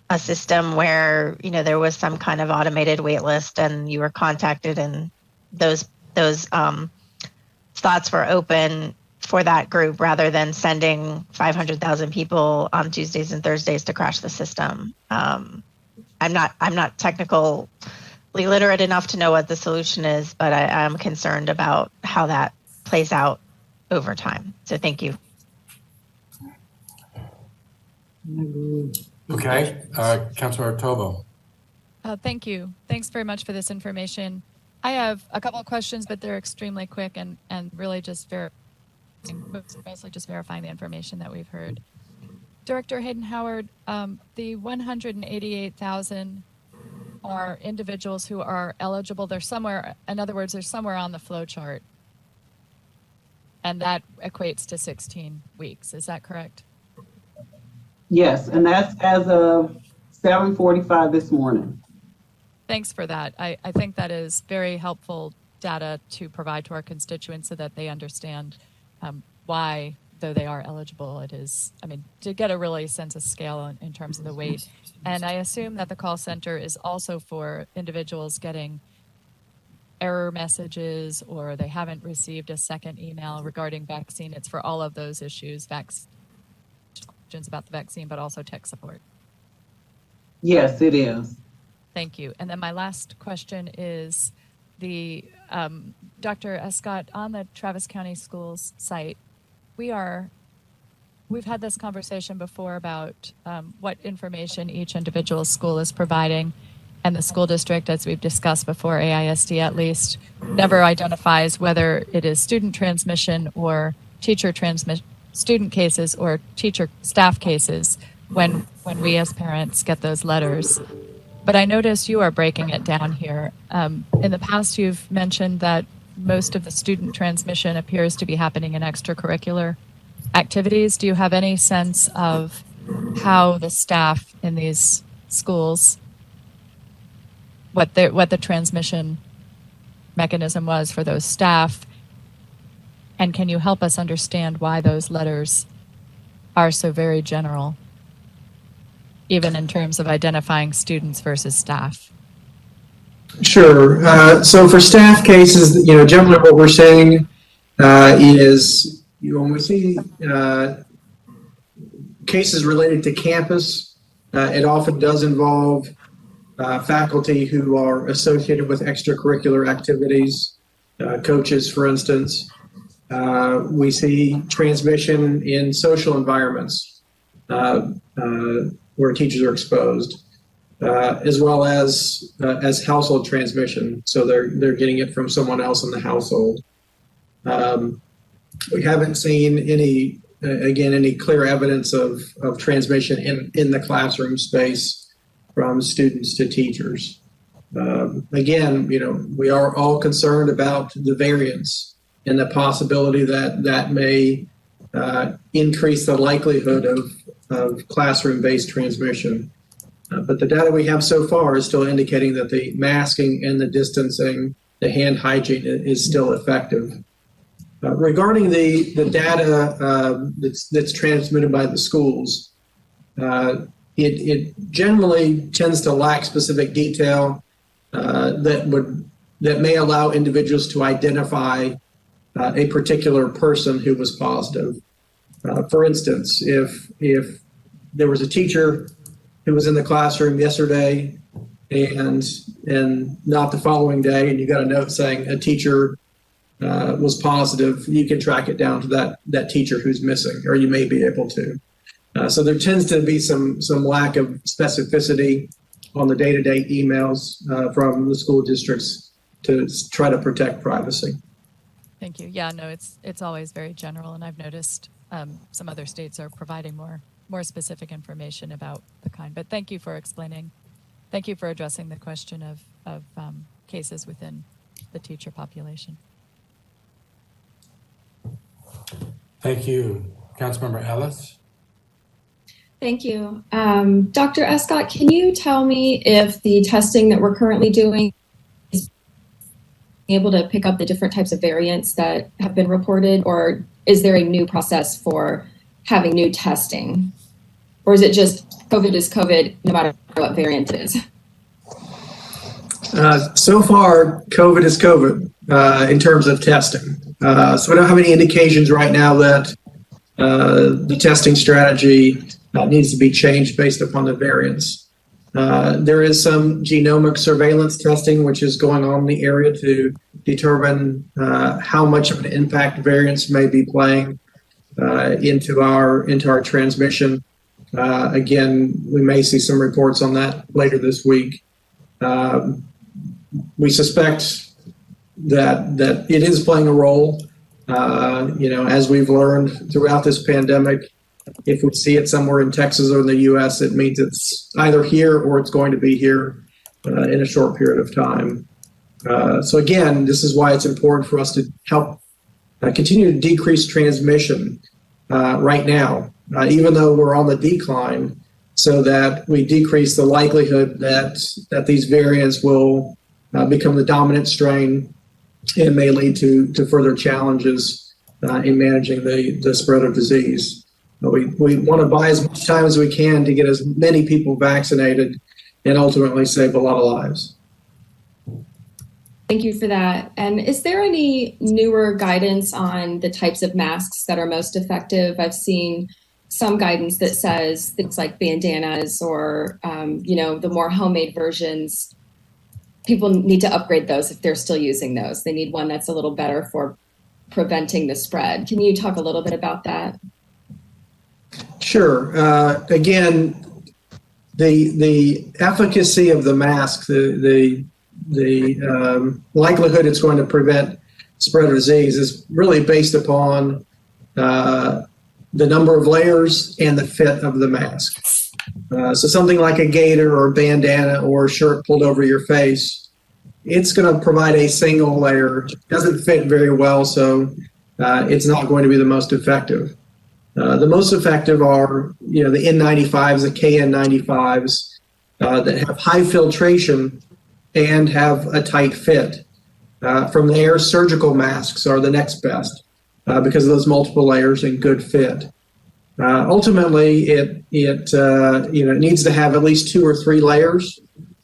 a system where, there was some kind of automated wait list and you were contacted and those slots were open for that group rather than sending 500,000 people on Tuesdays and Thursdays to crash the system. I'm not technically literate enough to know what the solution is, but I'm concerned about how that plays out over time. So thank you. Okay, Councilor Tovo. Thank you. Thanks very much for this information. I have a couple of questions, but they're extremely quick and really just mostly just verifying the information that we've heard. Director Hayden-Howard, the 188,000 are individuals who are eligible. They're somewhere, in other words, they're somewhere on the flow chart. And that equates to 16 weeks. Is that correct? Yes, and that's as of 7:45 this morning. Thanks for that. I think that is very helpful data to provide to our constituents so that they understand why, though they are eligible, it is, to get a really sense of scale in terms of the wait. And I assume that the call center is also for individuals getting error messages or they haven't received a second email regarding vaccine. It's for all of those issues, questions about the vaccine, but also tech support. Yes, it is. Thank you. And then my last question is Dr. Escott, on the Travis County Schools site, we've had this conversation before about what information each individual school is providing, and the school district, as we've discussed before, AISD at least, never identifies whether it is student transmission or teacher transmission, student cases or teacher staff cases when we as parents get those letters. But I notice you are breaking it down here. In the past, you've mentioned that most of the student transmission appears to be happening in extracurricular activities. Do you have any sense of how the staff in these schools, what the transmission mechanism was for those staff? And can you help us understand why those letters are so very general, even in terms of identifying students versus staff? Sure. So for staff cases, generally what we're saying is, when we see cases related to campus, it often does involve faculty who are associated with extracurricular activities, coaches, for instance. We see transmission in social environments where teachers are exposed, as well as household transmission. So they're getting it from someone else in the household. We haven't seen any clear evidence of transmission in the classroom space from students to teachers. Again, we are all concerned about the variance and the possibility that may increase the likelihood of classroom-based transmission. But the data we have so far is still indicating that the masking and the distancing, the hand hygiene is still effective. Regarding the data that's transmitted by the schools, it generally tends to lack specific detail that may allow individuals to identify a particular person who was positive. For instance, if there was a teacher who was in the classroom yesterday and not the following day, and you got a note saying a teacher was positive, you can track it down to that teacher who's missing, or you may be able to. So there tends to be some lack of specificity on the day-to-day emails from the school districts to try to protect privacy. Thank you. Yeah, no, it's always very general, and I've noticed some other states are providing more specific information about the kind. But thank you for explaining. Thank you for addressing the question of cases within the teacher population. Thank you. Councilmember Ellis. Thank you. Dr. Escott, can you tell me if the testing that we're currently doing is able to pick up the different types of variants that have been reported, or is there a new process for having new testing? Or is it just COVID is COVID no matter what variant it is? So far, COVID is COVID in terms of testing. So we don't have any indications right now that the testing strategy needs to be changed based upon the variants. There is some genomic surveillance testing which is going on in the area to determine how much of an impact variants may be playing into our transmission. Again, we may see some reports on that later this week. We suspect that it is playing a role. As we've learned throughout this pandemic, if we see it somewhere in Texas or in the U.S., it means it's either here or it's going to be here in a short period of time. So again, this is why it's important for us to help continue to decrease transmission right now, even though we're on the decline, so that we decrease the likelihood that these variants will become the dominant strain and may lead to further challenges in managing the spread of disease. We want to buy as much time as we can to get as many people vaccinated and ultimately save a lot of lives. Thank you for that. And is there any newer guidance on the types of masks that are most effective? I've seen some guidance that says things like bandanas or, the more homemade versions people need to upgrade those if they're still using those. They need one that's a little better for preventing the spread. Can you talk a little bit about that? Sure. Again, the efficacy of the mask, the likelihood it's going to prevent spread of disease is really based upon the number of layers and the fit of the mask. So something like a gaiter or a bandana or a shirt pulled over your face, it's going to provide a single layer. It doesn't fit very well, so it's not going to be the most effective. The most effective are, the N95s, the KN95s that have high filtration and have a tight fit. From the air, surgical masks are the next best because of those multiple layers and good fit. Ultimately, it needs to have at least 2 or 3 layers,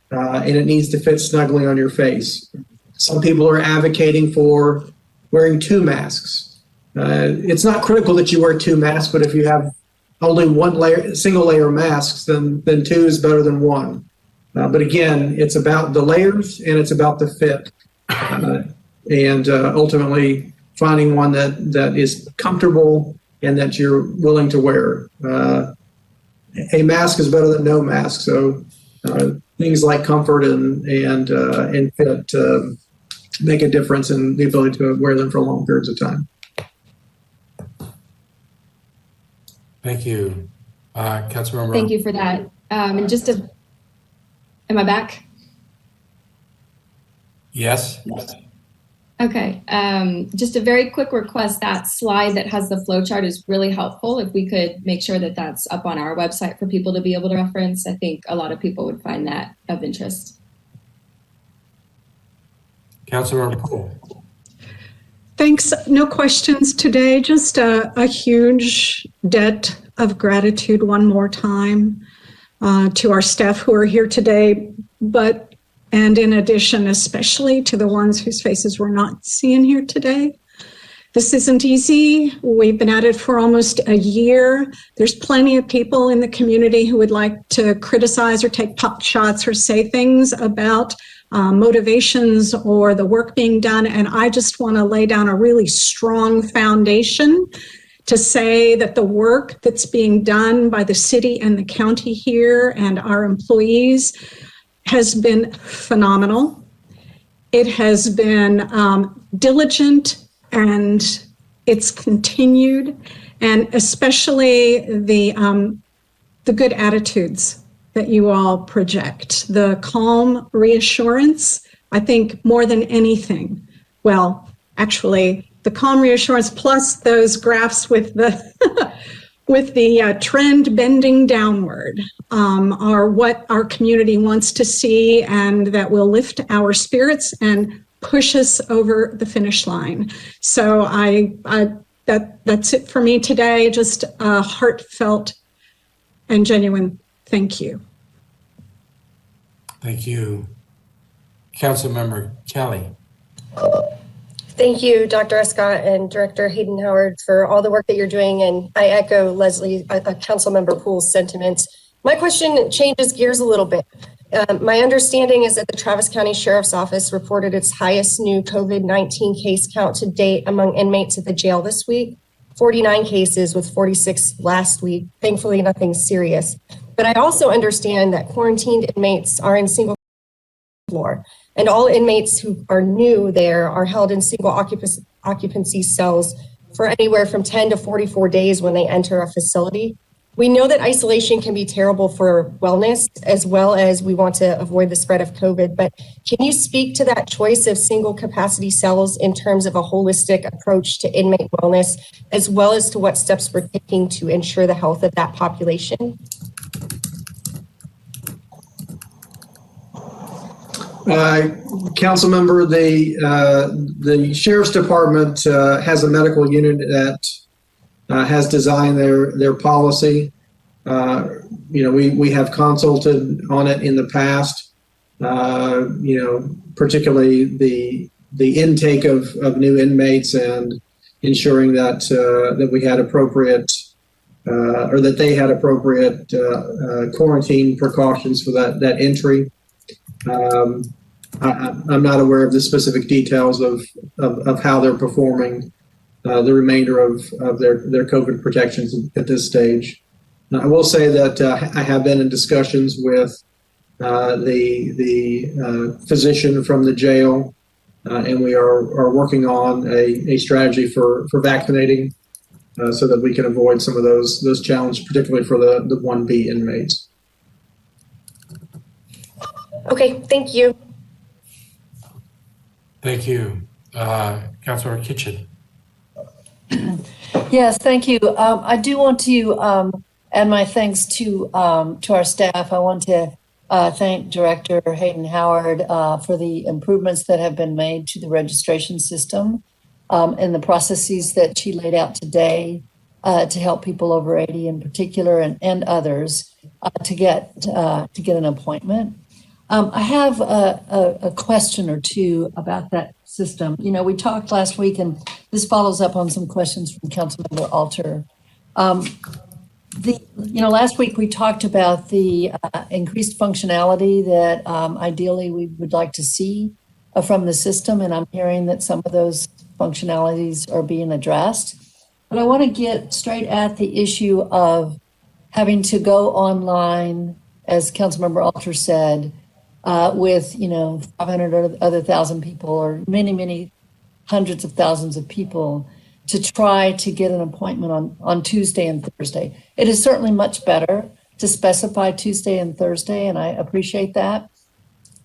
and it needs to fit snugly on your face. Some people are advocating for wearing 2 masks. It's not critical that you wear 2 masks, but if you have only one layer, single layer masks, then 2 is better than 1. But again, it's about the layers and it's about the fit, and ultimately finding one that is comfortable and that you're willing to wear. A mask is better than no mask, so things like comfort and fit make a difference in the ability to wear them for long periods of time. Thank you. Councilmember. Thank you for that. And am I back? Yes. Okay. Just a very quick request. That slide that has the flow chart is really helpful. If we could make sure that that's up on our website for people to be able to reference, I think a lot of people would find that of interest. Councilmember Poole. Thanks. No questions today. Just a huge debt of gratitude one more time to our staff who are here today, and in addition, especially to the ones whose faces we're not seeing here today. This isn't easy. We've been at it for almost a year. There's plenty of people in the community who would like to criticize or take pot shots or say things about motivations or the work being done. And I just want to lay down a really strong foundation to say that the work that's being done by the city and the county here and our employees has been phenomenal. It has been diligent and it's continued, and especially the good attitudes that you all project, the calm reassurance. I think more than anything, well, actually the calm reassurance plus those graphs with the with the trend bending downward are what our community wants to see, and that will lift our spirits and push us over the finish line. So that's it for me today. Just a heartfelt and genuine thank you. Thank you. Councilmember Kelly. Thank you, Dr. Escott and Director Hayden-Howard, for all the work that you're doing. And I echo Councilmember Poole's sentiments. My question changes gears a little bit. My understanding is that the Travis County Sheriff's Office reported its highest new COVID-19 case count to date among inmates at the jail this week, 49 cases with 46 last week. Thankfully, nothing serious. But I also understand that quarantined inmates are in single floor, and all inmates who are new there are held in single occupancy cells for anywhere from 10 to 44 days when they enter a facility. We know that isolation can be terrible for wellness, as well as we want to avoid the spread of COVID, but can you speak to that choice of single capacity cells in terms of a holistic approach to inmate wellness, as well as to what steps we're taking to ensure the health of that population? Council member, the Sheriff's Department has a medical unit that has designed their policy. We have consulted on it in the past. Particularly the intake of new inmates and ensuring that we had appropriate or that they had appropriate quarantine precautions for that entry. I'm not aware of the specific details of how they're performing the remainder of their COVID protections at this stage. I will say that I have been in discussions with the physician from the jail, and we are working on a strategy for vaccinating so that we can avoid some of those challenges, particularly for the 1B inmates. Okay, thank you. Thank you. Councilor Kitchen. Yes, thank you. I do want to add my thanks to our staff. I want to thank Director Hayden-Howard for the improvements that have been made to the registration system and the processes that she laid out today to help people over 80 in particular and others to get an appointment. I have a question or two about that system. You know, we talked last week, and this follows up on some questions from Councilmember Alter. Last week we talked about the increased functionality that ideally we would like to see from the system, and I'm hearing that some of those functionalities are being addressed. But I want to get straight at the issue of having to go online, as Councilmember Alter said, with 500 or other thousand people, or many hundreds of thousands of people, to try to get an appointment on Tuesday and Thursday. It is certainly much better to specify Tuesday and Thursday, and I appreciate that.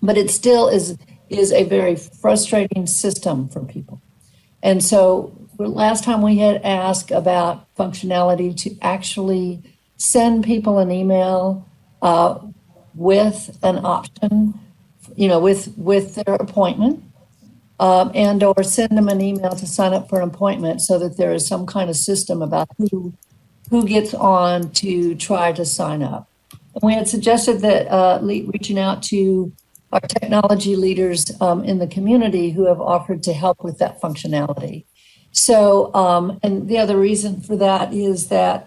But it still is a very frustrating system for people. And so last time we had asked about functionality to actually send people an email with an option, with their appointment, and or send them an email to sign up for an appointment, so that there is some kind of system about who gets on to try to sign up. And we had suggested that reaching out to our technology leaders in the community who have offered to help with that functionality. So, and the other reason for that is that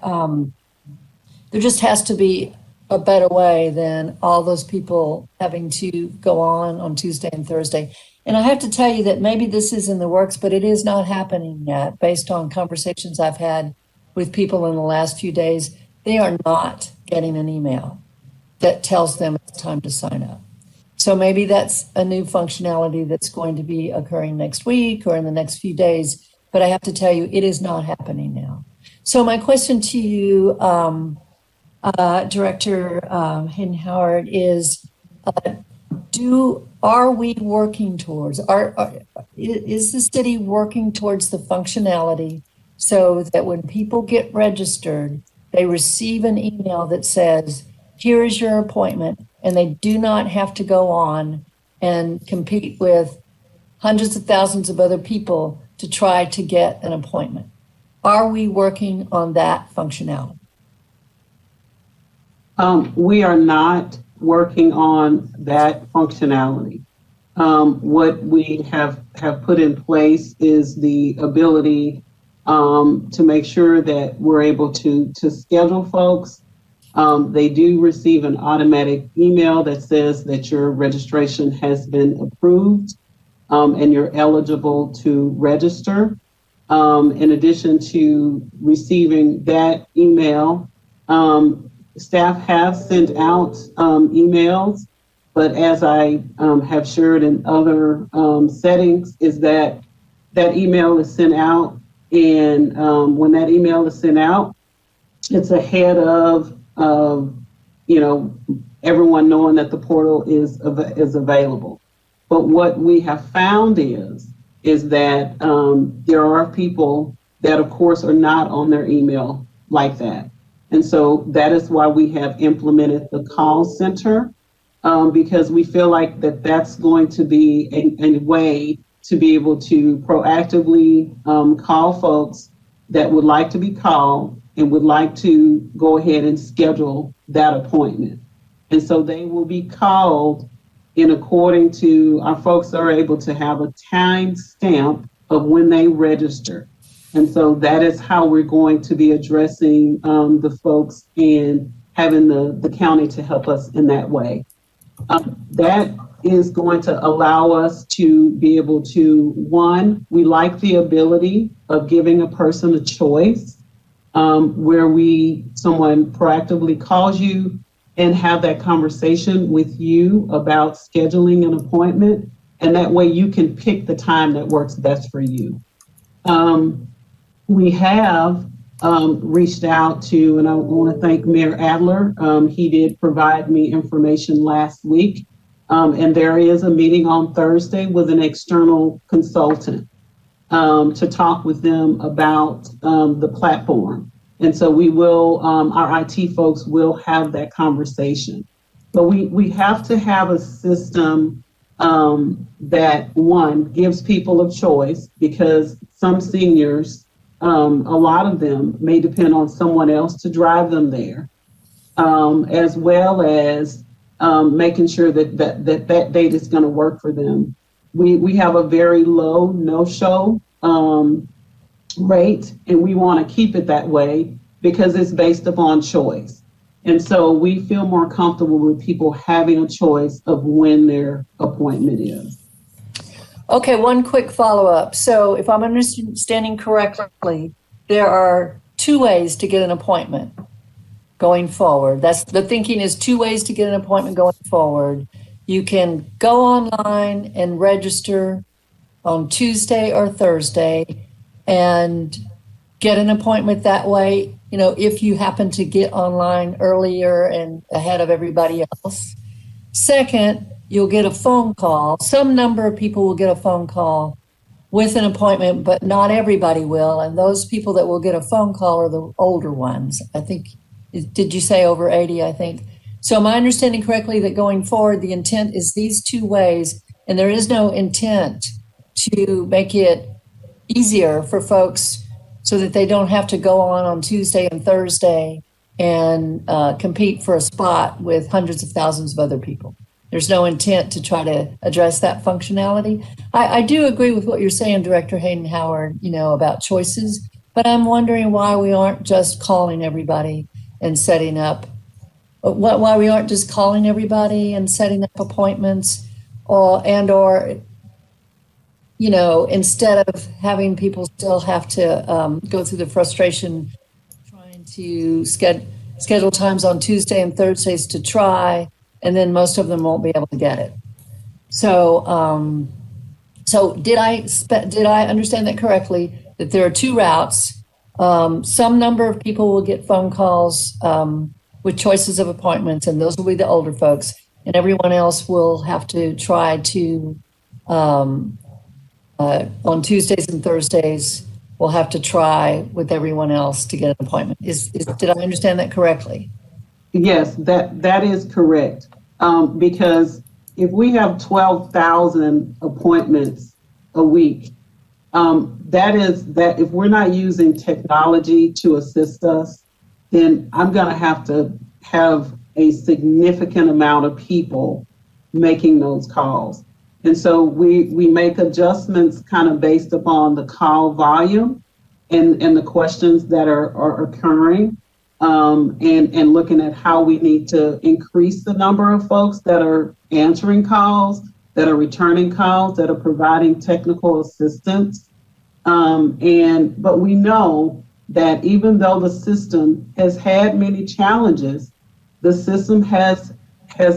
there just has to be a better way than all those people having to go on Tuesday and Thursday. And I have to tell you that maybe this is in the works, but it is not happening yet. Based on conversations I've had with people in the last few days, they are not getting an email that tells them it's time to sign up. So maybe that's a new functionality that's going to be occurring next week or in the next few days. But I have to tell you, it is not happening now. So my question to you, Director Hayden-Howard, is are we working towards, is the city working towards the functionality so that when people get registered, they receive an email that says, here is your appointment, and they do not have to go on and compete with hundreds of thousands of other people to try to get an appointment? Are we working on that functionality? We are not working on that functionality. What we have put in place is the ability to make sure that we're able to schedule folks. They do receive an automatic email that says that your registration has been approved and you're eligible to register. In addition to receiving that email, staff have sent out emails, but as I have shared in other settings, is that email is sent out, and when that email is sent out, it's ahead of everyone knowing that the portal is available. But what we have found is that there are people that, of course, are not on their email like that. And so that is why we have implemented the call center, because we feel like that's going to be a way to be able to proactively call folks that would like to be called and would like to go ahead and schedule that appointment. And so they will be called in according to, our folks are able to have a time stamp of when they register. And so that is how we're going to be addressing the folks and having the county to help us in that way. That is going to allow us to be able to, one, we like the ability of giving a person a choice where someone proactively calls you and have that conversation with you about scheduling an appointment. And that way you can pick the time that works best for you. We have reached out to, and I want to thank Mayor Adler. He did provide me information last week. And there is a meeting on Thursday with an external consultant to talk with them about the platform. And so we will, our IT folks will have that conversation. But we have to have a system that, one, gives people a choice, because some seniors, a lot of them may depend on someone else to drive them there, as well as making sure that date is going to work for them. We have a very low no-show rate, and we want to keep it that way because it's based upon choice. And so we feel more comfortable with people having a choice of when their appointment is. Okay, one quick follow-up. So if I'm understanding correctly, there are two ways to get an appointment going forward. That's the thinking, is two ways to get an appointment going forward. You can go online and register on Tuesday or Thursday and get an appointment that way, you know, if you happen to get online earlier and ahead of everybody else. Second, you'll get a phone call. Some number of people will get a phone call with an appointment, but not everybody will. And those people that will get a phone call are the older ones. I think, did you say over 80, I think? So am I understanding correctly that going forward, the intent is these two ways, and there is no intent to make it easier for folks so that they don't have to go on Tuesday and Thursday and compete for a spot with hundreds of thousands of other people? There's no intent to try to address that functionality. I do agree with what you're saying, Director Hayden-Howard, you know, about choices, but I'm wondering why we aren't just calling everybody and setting up, why we aren't just calling everybody and setting up appointments, or you know, instead of having people still have to go through the frustration trying to schedule times on Tuesday and Thursdays to try, and then most of them won't be able to get it. So, so did I understand that correctly? That there are two routes. Some number of people will get phone calls with choices of appointments, and those will be the older folks, and everyone else will have to try to on Tuesdays and Thursdays. We'll have to try with everyone else to get an appointment. Did I understand that correctly? Yes, that is correct. Because if we have 12,000 appointments a week, that if we're not using technology to assist us, then I'm going to have a significant amount of people making those calls. And so we make adjustments kind of based upon the call volume and the questions that are occurring. And looking at how we need to increase the number of folks that are answering calls, that are returning calls, that are providing technical assistance. But we know that even though the system has had many challenges, the system has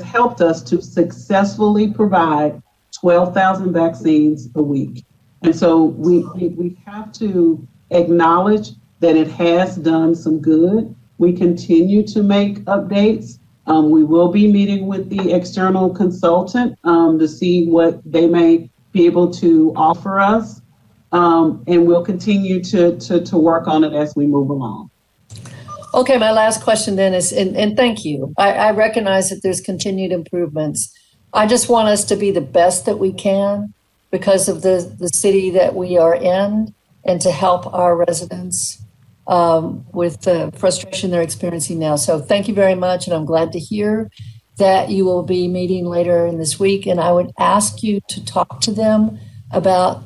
helped us to successfully provide 12,000 vaccines a week. And so we have to acknowledge that it has done some good. We continue to make updates. We will be meeting with the external consultant to see what they may be able to offer us. And we'll continue to work on it as we move along. Okay, my last question then is, and thank you. I recognize that there's continued improvements. I just want us to be the best that we can because of the city that we are in, and to help our residents with the frustration they're experiencing now. So thank you very much. And I'm glad to hear that you will be meeting later in this week. And I would ask you to talk to them about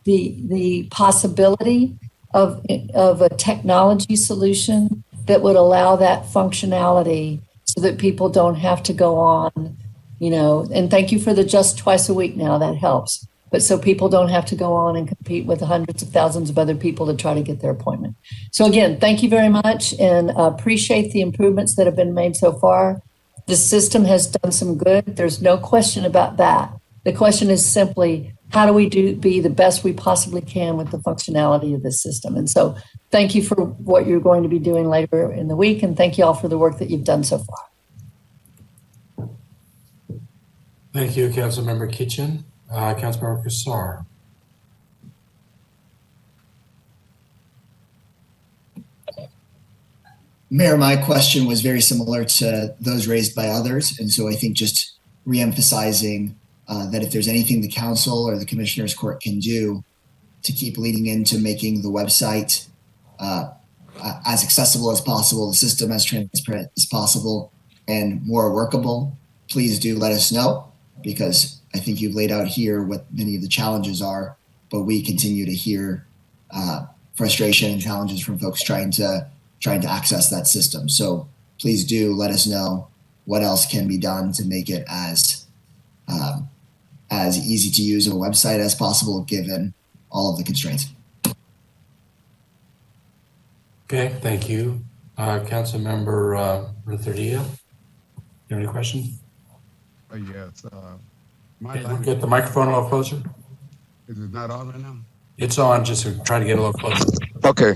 the possibility of a technology solution that would allow that functionality so that people don't have to go on, and thank you for the just twice a week now, that helps. But so people don't have to go on and compete with hundreds of thousands of other people to try to get their appointment. So again, thank you very much and appreciate the improvements that have been made so far. The system has done some good. There's no question about that. The question is simply, how do we be the best we possibly can with the functionality of this system? And so thank you for what you're going to be doing later in the week. And thank you all for the work that you've done so far. Thank you, Councilmember Kitchen. Councilmember Kassar. Mayor, my question was very similar to those raised by others. And so I think just reemphasizing that if there's anything the council or the commissioner's court can do to keep leading into making the website as accessible as possible, the system as transparent as possible, and more workable, please do let us know, because I think you've laid out here what many of the challenges are, but we continue to hear frustration and challenges from folks trying to access that system. So please do let us know what else can be done to make it as easy to use of a website as possible, given all of the constraints. Okay, thank you. Councilmember Renteria, you have any questions? Yes. Get the microphone a little closer. Is it not on right now? It's on, just try to get a little closer. Okay.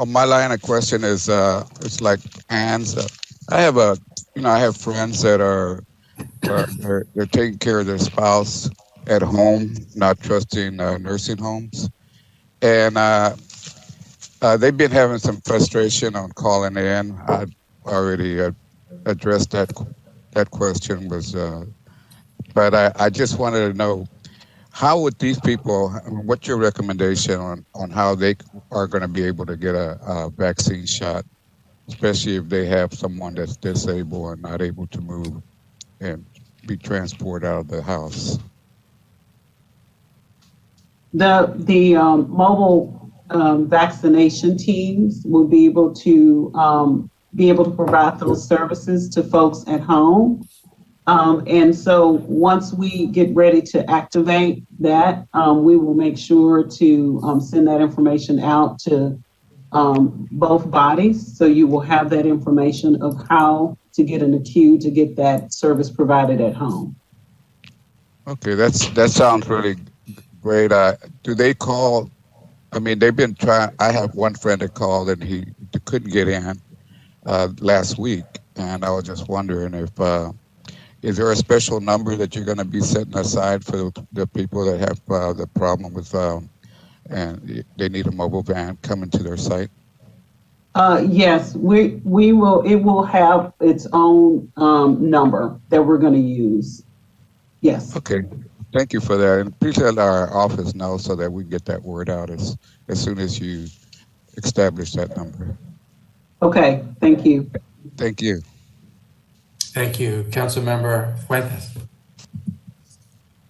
My line of question is, it's like Anne's. I have friends that are they're taking care of their spouse at home, not trusting nursing homes, and they've been having some frustration on calling in. I already addressed that question, but I just wanted to know, how would these people, what's your recommendation on how they are going to be able to get a vaccine shot, especially if they have someone that's disabled and not able to move and be transported out of the house? The mobile vaccination teams will be able to provide those services to folks at home. And so once we get ready to activate that, we will make sure to send that information out to both bodies. So you will have that information of how to get in a queue to get that service provided at home. Okay, that sounds really great. Do they call? I mean, they've been trying. I have one friend that called and he couldn't get in last week, and I was just wondering if is there a special number that you're going to be setting aside for the people that have the problem with and they need a mobile van coming to their site? Yes, we will. It will have its own number that we're going to use. Yes. Okay. Thank you for that, and please let our office know so that we get that word out as soon as you establish that number. Okay. Thank you. Thank you. Thank you. Councilmember Fuentes.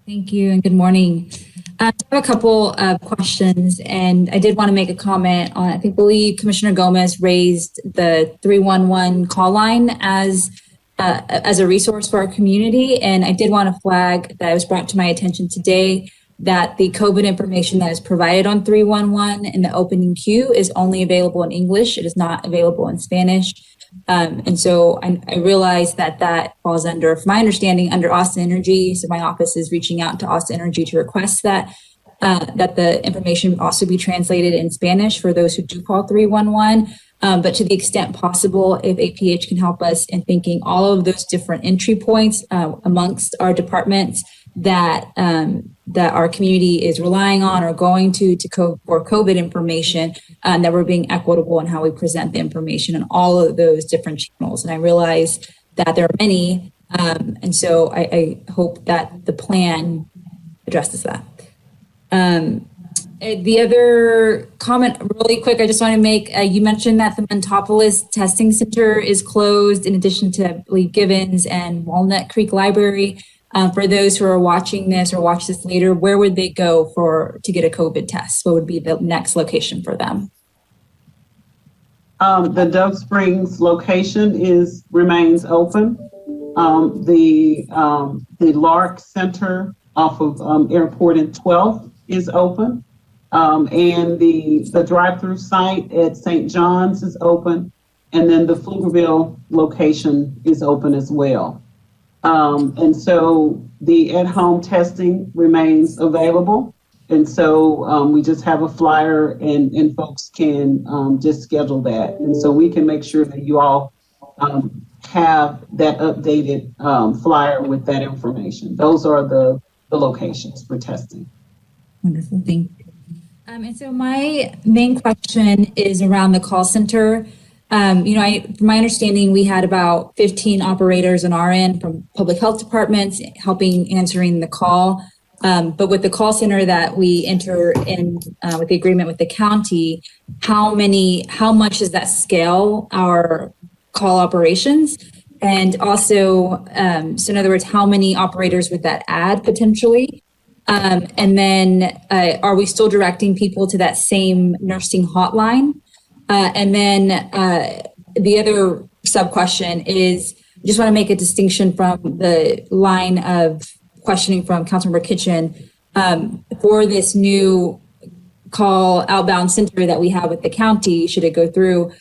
Thank you and good morning. I have a couple of questions, and I did want to make a comment on, I believe Commissioner Gomez raised the 311 call line as a resource for our community. And I did want to flag that it was brought to my attention today that the COVID information that is provided on 311 in the opening queue is only available in English. It is not available in Spanish. And so I realize that falls under, from my understanding, under Austin Energy. So my office is reaching out to Austin Energy to request that the information also be translated in Spanish for those who do call 311. But to the extent possible, if APH can help us in thinking all of those different entry points amongst our departments that our community is relying on or going to for COVID information, that we're being equitable in how we present the information in all of those different channels. And I realize that there are many, and so I hope that the plan addresses that. The other comment, really quick, I just want to make, you mentioned that the Montopolis Testing Center is closed in addition to, I believe, Givens and Walnut Creek Library. For those who are watching this or watch this later, where would they go to get a COVID test? What would be the next location for them? The Dove Springs location remains open. The Lark Center off of Airport and 12th is open. And the drive-through site at St. John's is open. And then the Pflugerville location is open as well. And so the at-home testing remains available. And so we just have a flyer and folks can just schedule that. And so we can make sure that you all have that updated flyer with that information. Those are the locations for testing. Wonderful, thank you. And so my main question is around the call center. From my understanding, we had about 15 operators on our end from public health departments helping answering the call. But with the call center that we enter in with the agreement with the county, how much does that scale our call operations? And also, so in other words, how many operators would that add potentially? And then are we still directing people to that same nursing hotline? And then the other sub question is, I just want to make a distinction from the line of questioning from Councilmember Kitchen for this new call outbound center that we have with the county, should it go through.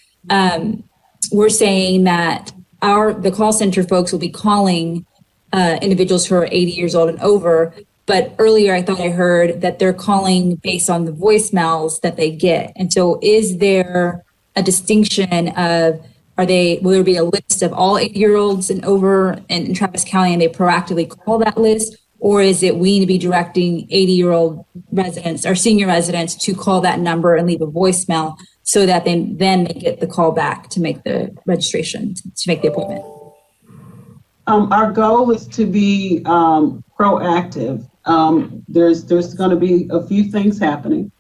We're saying that the call center folks will be calling individuals who are 80 years old and over. But earlier I thought I heard that they're calling based on the voicemails that they get. And so is there a distinction of, will there be a list of all 80-year-olds and over in Travis County and they proactively call that list? Or is it we need to be directing 80-year-old residents or senior residents to call that number and leave a voicemail so that they get the call back to make the registration, to make the appointment? Our goal is to be proactive. There's going to be a few things happening.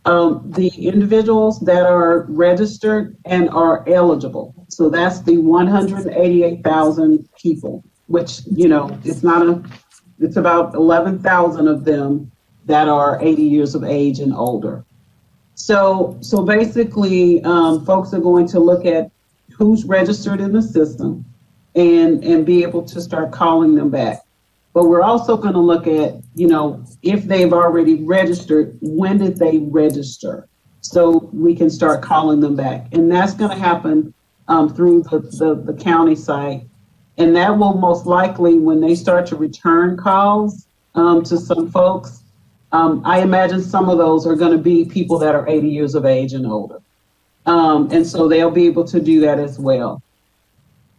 The individuals that are registered and are eligible. So that's the 188,000 people, which, it's about 11,000 of them that are 80 years of age and older. So basically, folks are going to look at who's registered in the system and be able to start calling them back. But we're also going to look at, if they've already registered, when did they register? So we can start calling them back. And that's going to happen through the county site. And that will most likely, when they start to return calls to some folks, I imagine some of those are going to be people that are 80 years of age and older. And so they'll be able to do that as well.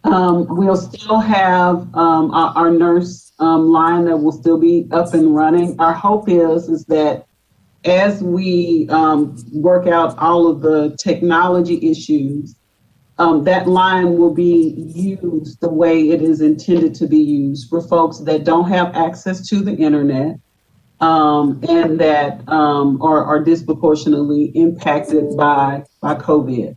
We'll still have our nurse line that will still be up and running. Our hope is that as we work out all of the technology issues, that line will be used the way it is intended to be used for folks that don't have access to the internet and that are disproportionately impacted by COVID.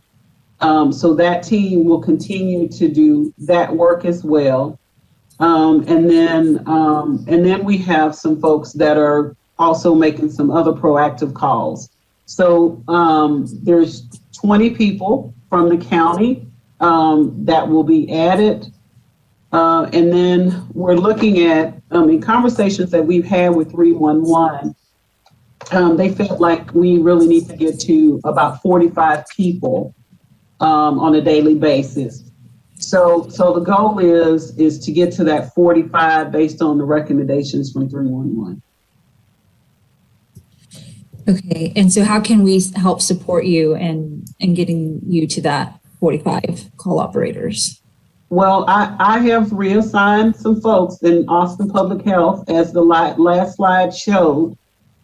So that team will continue to do that work as well. And then we have some folks that are also making some other proactive calls. So there's 20 people from the county that will be added. And then we're looking at, in conversations that we've had with 311, they felt like we really need to get to about 45 people on a daily basis. So the goal is to get to that 45 based on the recommendations from 311. Okay, and so how can we help support you in getting you to that 45 call operators? Well, I have reassigned some folks in Austin Public Health, as the last slide showed.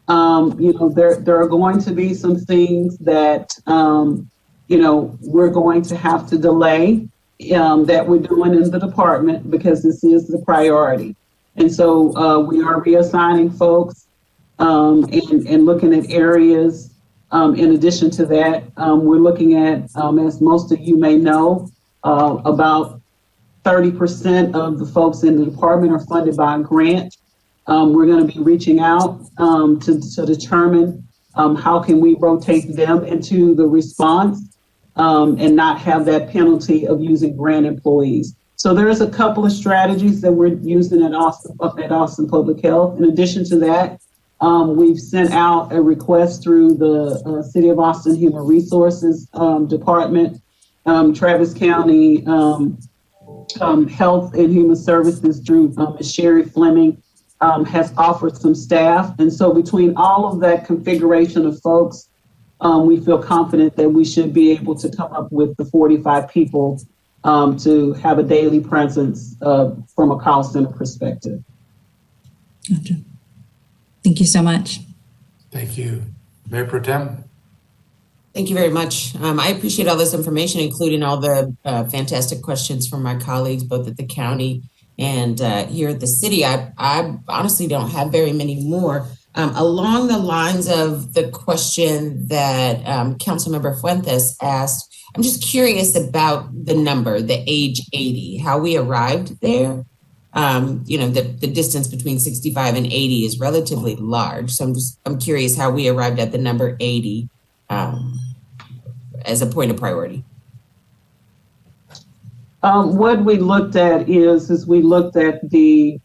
There are going to be some things that we're going to have to delay that we're doing in the department because this is the priority. And so we are reassigning folks and looking at areas. In addition to that, we're looking at, as most of you may know, about 30% of the folks in the department are funded by a grant. We're going to be reaching out to determine how can we rotate them into the response and not have that penalty of using grant employees. So there's a couple of strategies that we're using at Austin Public Health. In addition to that, we've sent out a request through the City of Austin Human Resources Department, Travis County Health and Human Services through Ms. Sherry Fleming has offered some staff. And so between all of that configuration of folks, we feel confident that we should be able to come up with the 45 people to have a daily presence from a call center perspective. Gotcha. Thank you so much. Thank you. Mayor Pro Tem? Thank you very much. I appreciate all this information, including all the fantastic questions from my colleagues, both at the county and here at the city. I honestly don't have very many more. Along the lines of the question that Councilmember Fuentes asked, I'm just curious about the number, the age 80, how we arrived there. The distance between 65 and 80 is relatively large. So I'm curious how we arrived at the number 80 as a point of priority. What we looked at is we looked at the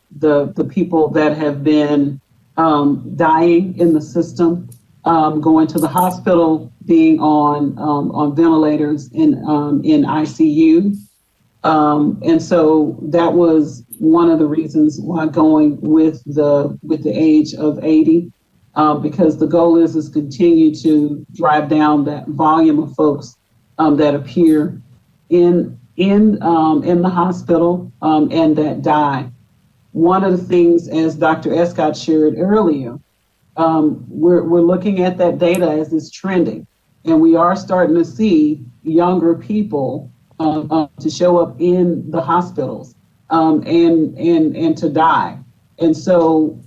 people that have been dying in the system, going to the hospital, being on ventilators in ICU. And so that was one of the reasons why going with the age of 80, because the goal is continue to drive down that volume of folks that appear in the hospital and that die. One of the things, as Dr. Escott shared earlier, we're looking at that data as it's trending, and we are starting to see younger people to show up in the hospitals and to die. And so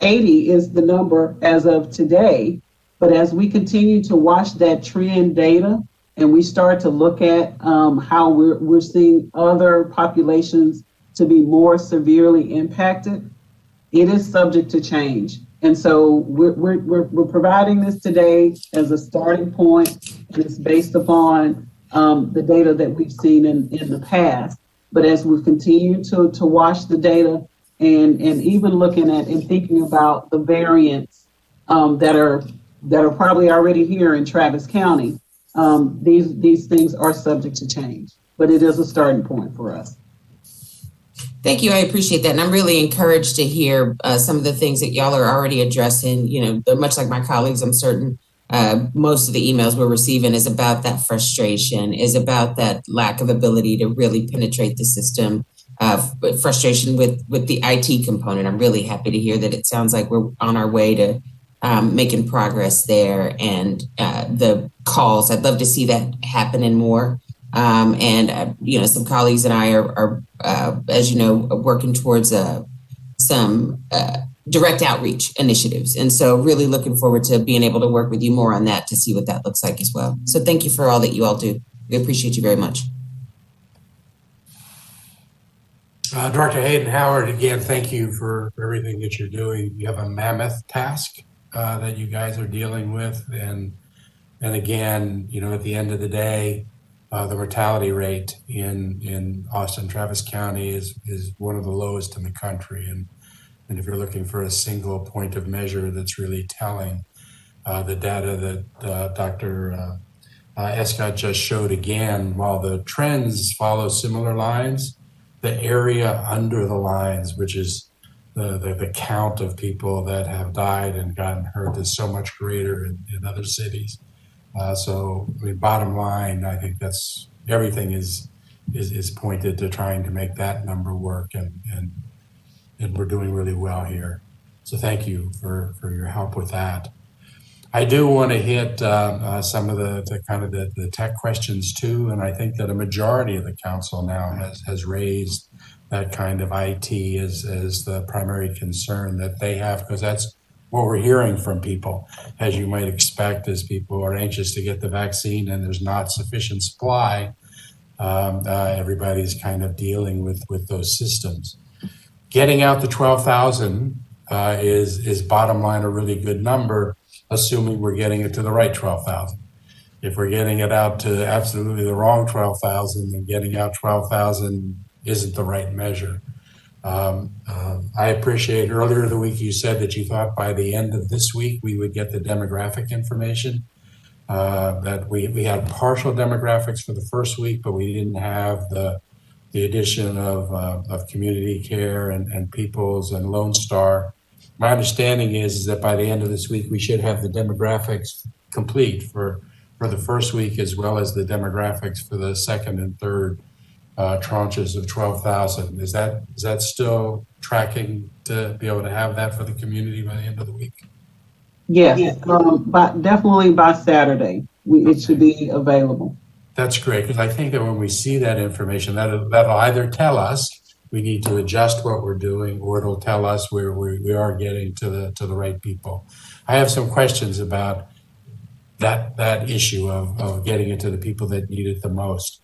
80 is the number as of today, but as we continue to watch that trend data and we start to look at how we're seeing other populations to be more severely impacted, it is subject to change. And so we're providing this today as a starting point, and it's based upon the data that we've seen in the past. But as we continue to watch the data and even looking at and thinking about the variants that are probably already here in Travis County, these things are subject to change. But it is a starting point for us. Thank you. I appreciate that. And I'm really encouraged to hear some of the things that y'all are already addressing. Much like my colleagues, I'm certain most of the emails we're receiving is about that frustration, is about that lack of ability to really penetrate the system, frustration with the IT component. I'm really happy to hear that it sounds like we're on our way to making progress there. And the calls, I'd love to see that happening more. Some colleagues and I are as you know, working towards some direct outreach initiatives. And so really looking forward to being able to work with you more on that to see what that looks like as well. So thank you for all that you all do. We appreciate you very much. Director Hayden-Howard, again, thank you for everything that you're doing. You have a mammoth task that you guys are dealing with. And again, at the end of the day, the mortality rate in Austin, Travis County is one of the lowest in the country. And if you're looking for a single point of measure that's really telling, the data that Dr. Escott just showed again, while the trends follow similar lines, the area under the lines, which is the count of people that have died and gotten hurt, is so much greater in other cities. Bottom line, I think that's everything is pointed to trying to make that number work, and we're doing really well here. So thank you for your help with that. I do want to hit some of the tech questions too, and I think that a majority of the council now has raised that kind of IT as the primary concern that they have, because that's what we're hearing from people, as you might expect, as people are anxious to get the vaccine and there's not sufficient supply. Everybody's kind of dealing with those systems. Getting out to 12,000 is bottom line a really good number, assuming we're getting it to the right 12,000. If we're getting it out to absolutely the wrong 12,000, then getting out 12,000 isn't the right measure. I appreciate earlier in the week you said that you thought by the end of this week we would get the demographic information. That we had partial demographics for the first week, but we didn't have the addition of community care and Peoples and Lone Star. My understanding is that by the end of this week we should have the demographics complete for the first week, as well as the demographics for the second and third tranches of 12,000. Is that still tracking to be able to have that for the community by the end of the week? Yes, but definitely by Saturday, it should be available. That's great, because I think that when we see that information, that'll either tell us we need to adjust what we're doing, or it'll tell us where we are getting to the right people. I have some questions about that issue of getting it to the people that need it the most.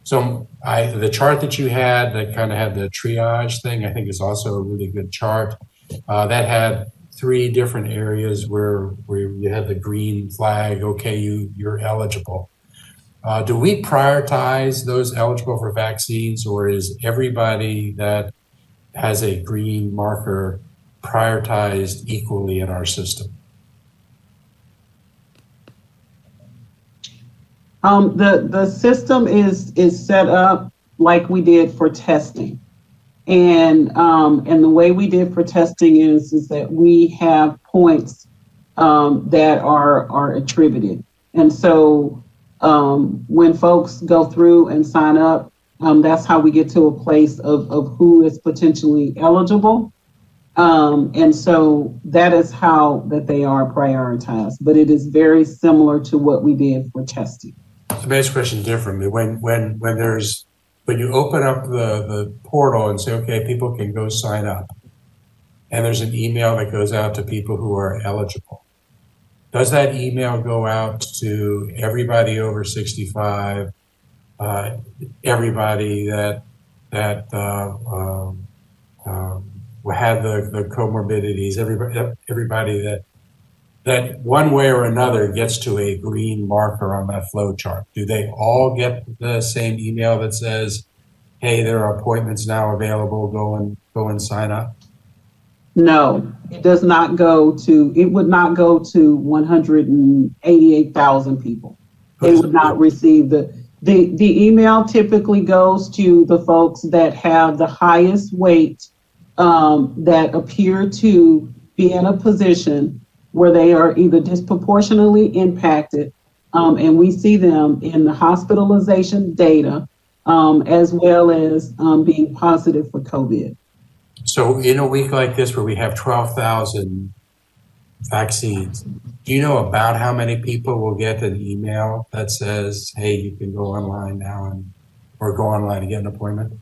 So the chart that you had that kind of had the triage thing, I think is also a really good chart. That had 3 different areas where you had the green flag, okay, you're eligible. Do we prioritize those eligible for vaccines, or is everybody that has a green marker prioritized equally in our system? The system is set up like we did for testing. And the way we did for testing is that we have points that are attributed. And so when folks go through and sign up, that's how we get to a place of who is potentially eligible. And so that is how that they are prioritized, but it is very similar to what we did for testing. The basic question differently. When you open up the portal and say, okay, people can go sign up, and there's an email that goes out to people who are eligible, does that email go out to everybody over 65, everybody that had the comorbidities, everybody that one way or another gets to a green marker on that flow chart? Do they all get the same email that says, hey, there are appointments now available, go and sign up? No, it does not go to, it would not go to 188,000 people. They would not receive the email typically goes to the folks that have the highest weight, that appear to be in a position where they are either disproportionately impacted, and we see them in the hospitalization data, as well as being positive for COVID. So in a week like this where we have 12,000 vaccines, do you know about how many people will get an email that says, hey, you can go online now or go online and get an appointment?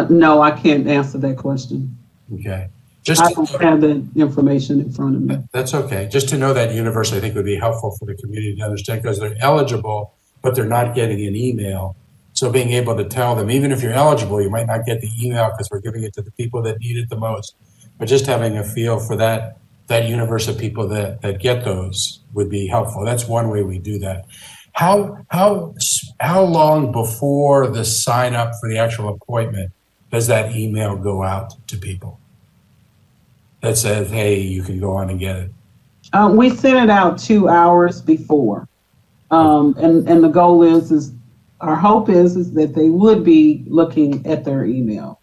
No, I can't answer that question. Okay. I don't have that information in front of me. That's okay. Just to know that universe, I think would be helpful for the community to understand, because they're eligible, but they're not getting an email. So being able to tell them, even if you're eligible, you might not get the email because we're giving it to the people that need it the most. But just having a feel for that universe of people that get those would be helpful. That's one way we do that. How long before the sign up for the actual appointment does that email go out to people that says, hey, you can go on and get it? We sent it out 2 hours before. And the goal is our hope is that they would be looking at their email.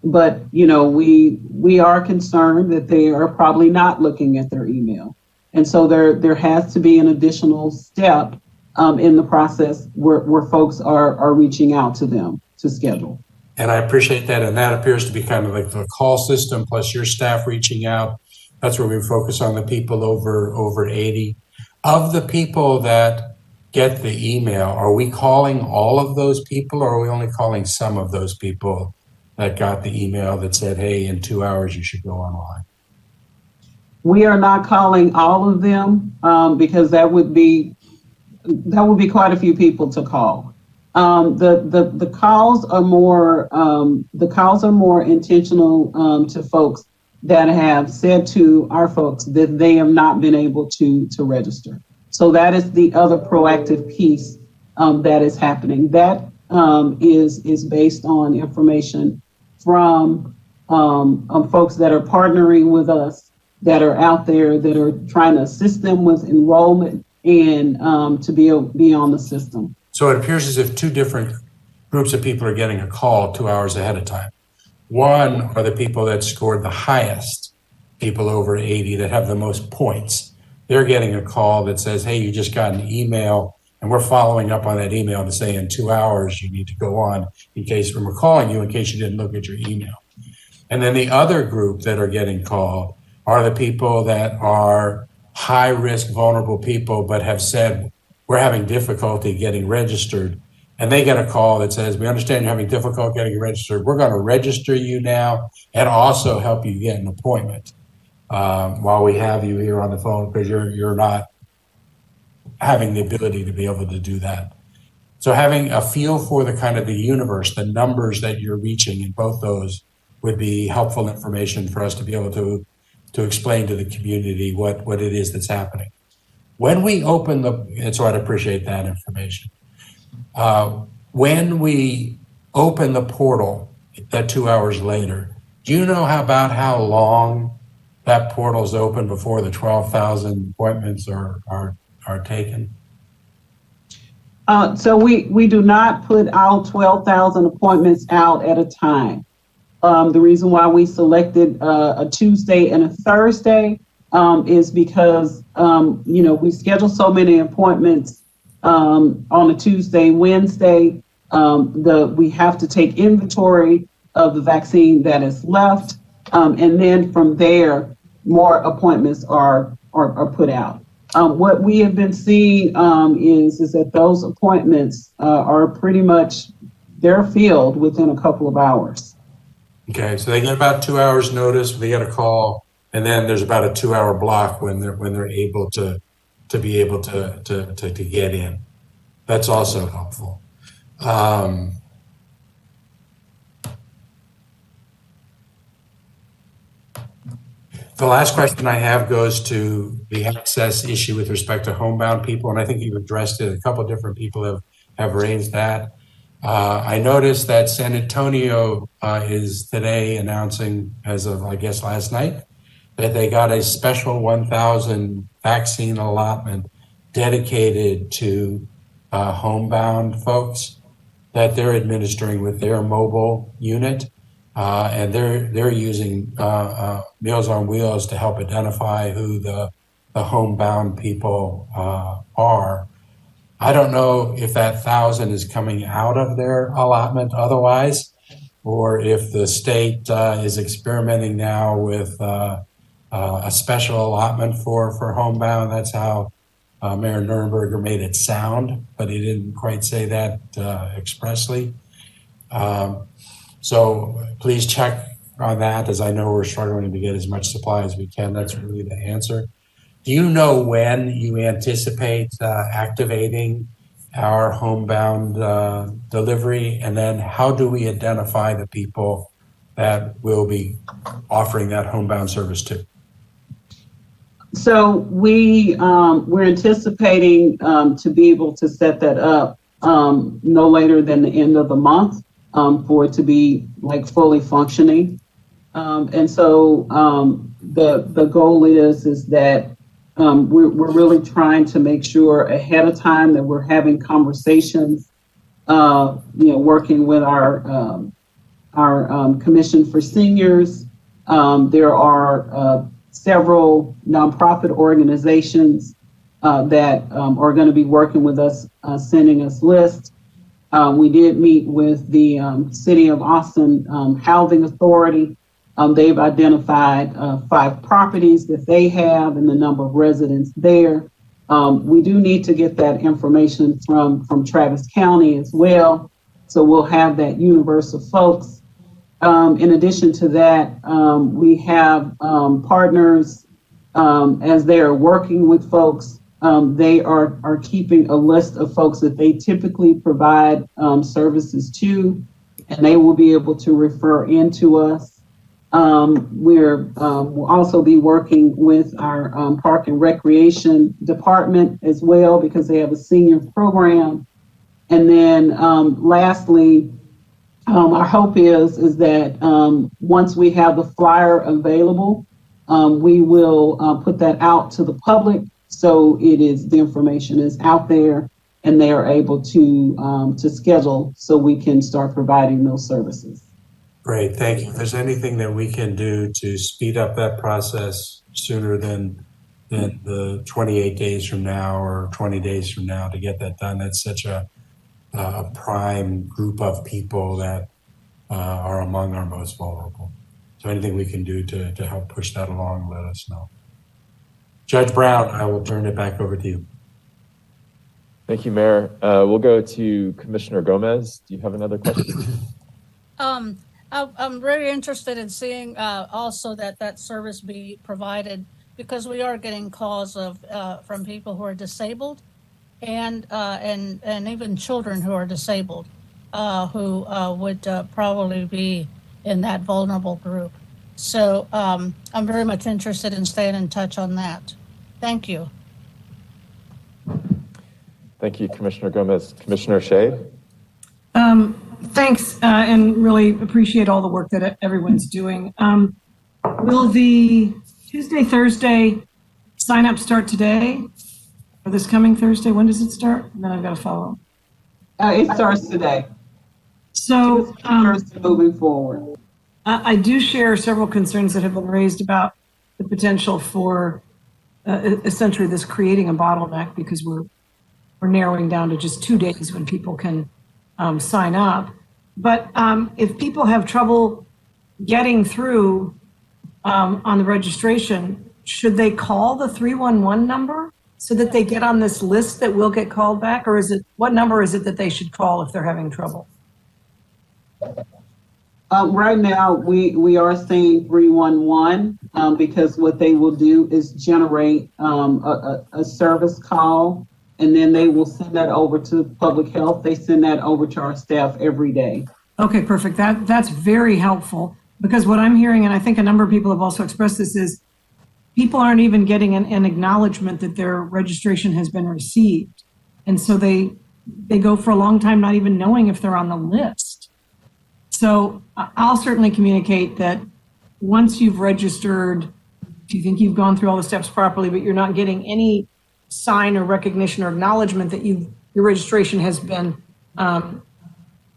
But, you know, we are concerned that they are probably not looking at their email. And so there has to be an additional step in the process where folks are reaching out to them to schedule. And I appreciate that. And that appears to be kind of like the call system plus your staff reaching out. That's where we focus on the people over 80. Of the people that get the email, are we calling all of those people, or are we only calling some of those people that got the email that said, hey, in 2 hours you should go online? We are not calling all of them because that would be quite a few people to call. The calls are more intentional to folks that have said to our folks that they have not been able to register. So that is the other proactive piece that is happening. That is based on information from folks that are partnering with us, that are out there, that are trying to assist them with enrollment and to be on the system. So it appears as if two different groups of people are getting a call 2 hours ahead of time. One are the people that scored the highest, people over 80 that have the most points. They're getting a call that says, hey, you just got an email, and we're following up on that email to say in 2 hours you need to go on in case we're calling you in case you didn't look at your email. And then the other group that are getting called are the people that are high risk, vulnerable people, but have said, we're having difficulty getting registered. And they get a call that says, we understand you're having difficulty getting registered. We're going to register you now and also help you get an appointment while we have you here on the phone, because you're not having the ability to be able to do that. So having a feel for the kind of the universe, the numbers that you're reaching in both those would be helpful information for us to be able to explain to the community what it is that's happening. When we open and so I'd appreciate that information. When we open the portal, that 2 hours later, do you know about how long that portal is open before the 12,000 appointments are taken? So we do not put out 12,000 appointments out at a time. The reason why we selected a Tuesday and a Thursday is because we schedule so many appointments on a Tuesday, Wednesday. We have to take inventory of the vaccine that is left, and then from there, more appointments are put out. What we have been seeing is that those appointments are pretty much, they're filled within a couple of hours. Okay, so they get about 2 hours notice, they get a call, and then there's about a 2 hour block when they're able to be able to get in. That's also helpful. The last question I have goes to the access issue with respect to homebound people, and I think you've addressed it. A couple of different people have raised that. I noticed that San Antonio is today announcing, as of I guess last night, that they got a special 1,000 vaccine allotment dedicated to homebound folks that they're administering with their mobile unit. And they're using Meals on Wheels to help identify who the homebound people are. I don't know if that 1,000 is coming out of their allotment otherwise, or if the state is experimenting now with a special allotment for homebound. That's how Mayor Nurnberger made it sound, but he didn't quite say that expressly. So please check on that, as I know we're struggling to get as much supply as we can. That's really the answer. Do you know when you anticipate activating our homebound delivery? And then how do we identify the people that we'll be offering that homebound service to? So we're anticipating to be able to set that up no later than the end of the month for it to be like fully functioning. And so the goal is that we're really trying to make sure ahead of time that we're having conversations, working with our Commission for Seniors. There are several nonprofit organizations that are going to be working with us, sending us lists. We did meet with the City of Austin Housing Authority. They've identified 5 properties that they have and the number of residents there. We do need to get that information from Travis County as well. So we'll have that universe of folks. In addition to that, we have partners as they are working with folks. They are keeping a list of folks that they typically provide services to, and they will be able to refer into us. We'll also be working with our Park and Recreation Department as well, because they have a senior program. And then lastly, our hope is that once we have the flyer available, we will put that out to the public, so the information is out there and they are able to schedule so we can start providing those services. Great, thank you. If there's anything that we can do to speed up that process sooner than the 28 days from now or 20 days from now to get that done, that's such a prime group of people that are among our most vulnerable. So anything we can do to help push that along, let us know. Judge Brown, I will turn it back over to you. Thank you, Mayor. We'll go to Commissioner Gomez. Do you have another question? I'm very interested in seeing also that service be provided, because we are getting calls from people who are disabled and even children who are disabled who would probably be in that vulnerable group. So I'm very much interested in staying in touch on that. Thank you. Thank you, Commissioner Gomez. Commissioner Shea? Thanks, and really appreciate all the work that everyone's doing. Will the Tuesday, Thursday sign-up start today? Or this coming Thursday? When does it start? And then I've got to follow. It starts today. So moving forward. I do share several concerns that have been raised about the potential for essentially this creating a bottleneck, because we're narrowing down to just 2 days when people can sign up. But if people have trouble getting through on the registration, should they call the 311 number so that they get on this list that will get called back? Or what number is it that they should call if they're having trouble? Right now, we are saying 311 because what they will do is generate a service call, and then they will send that over to public health. They send that over to our staff every day. Okay, perfect. That's very helpful, because what I'm hearing, and I think a number of people have also expressed this, is people aren't even getting an acknowledgement that their registration has been received. And so they go for a long time not even knowing if they're on the list. So I'll certainly communicate that once you've registered, if you think you've gone through all the steps properly, but you're not getting any sign or recognition or acknowledgement that your registration has been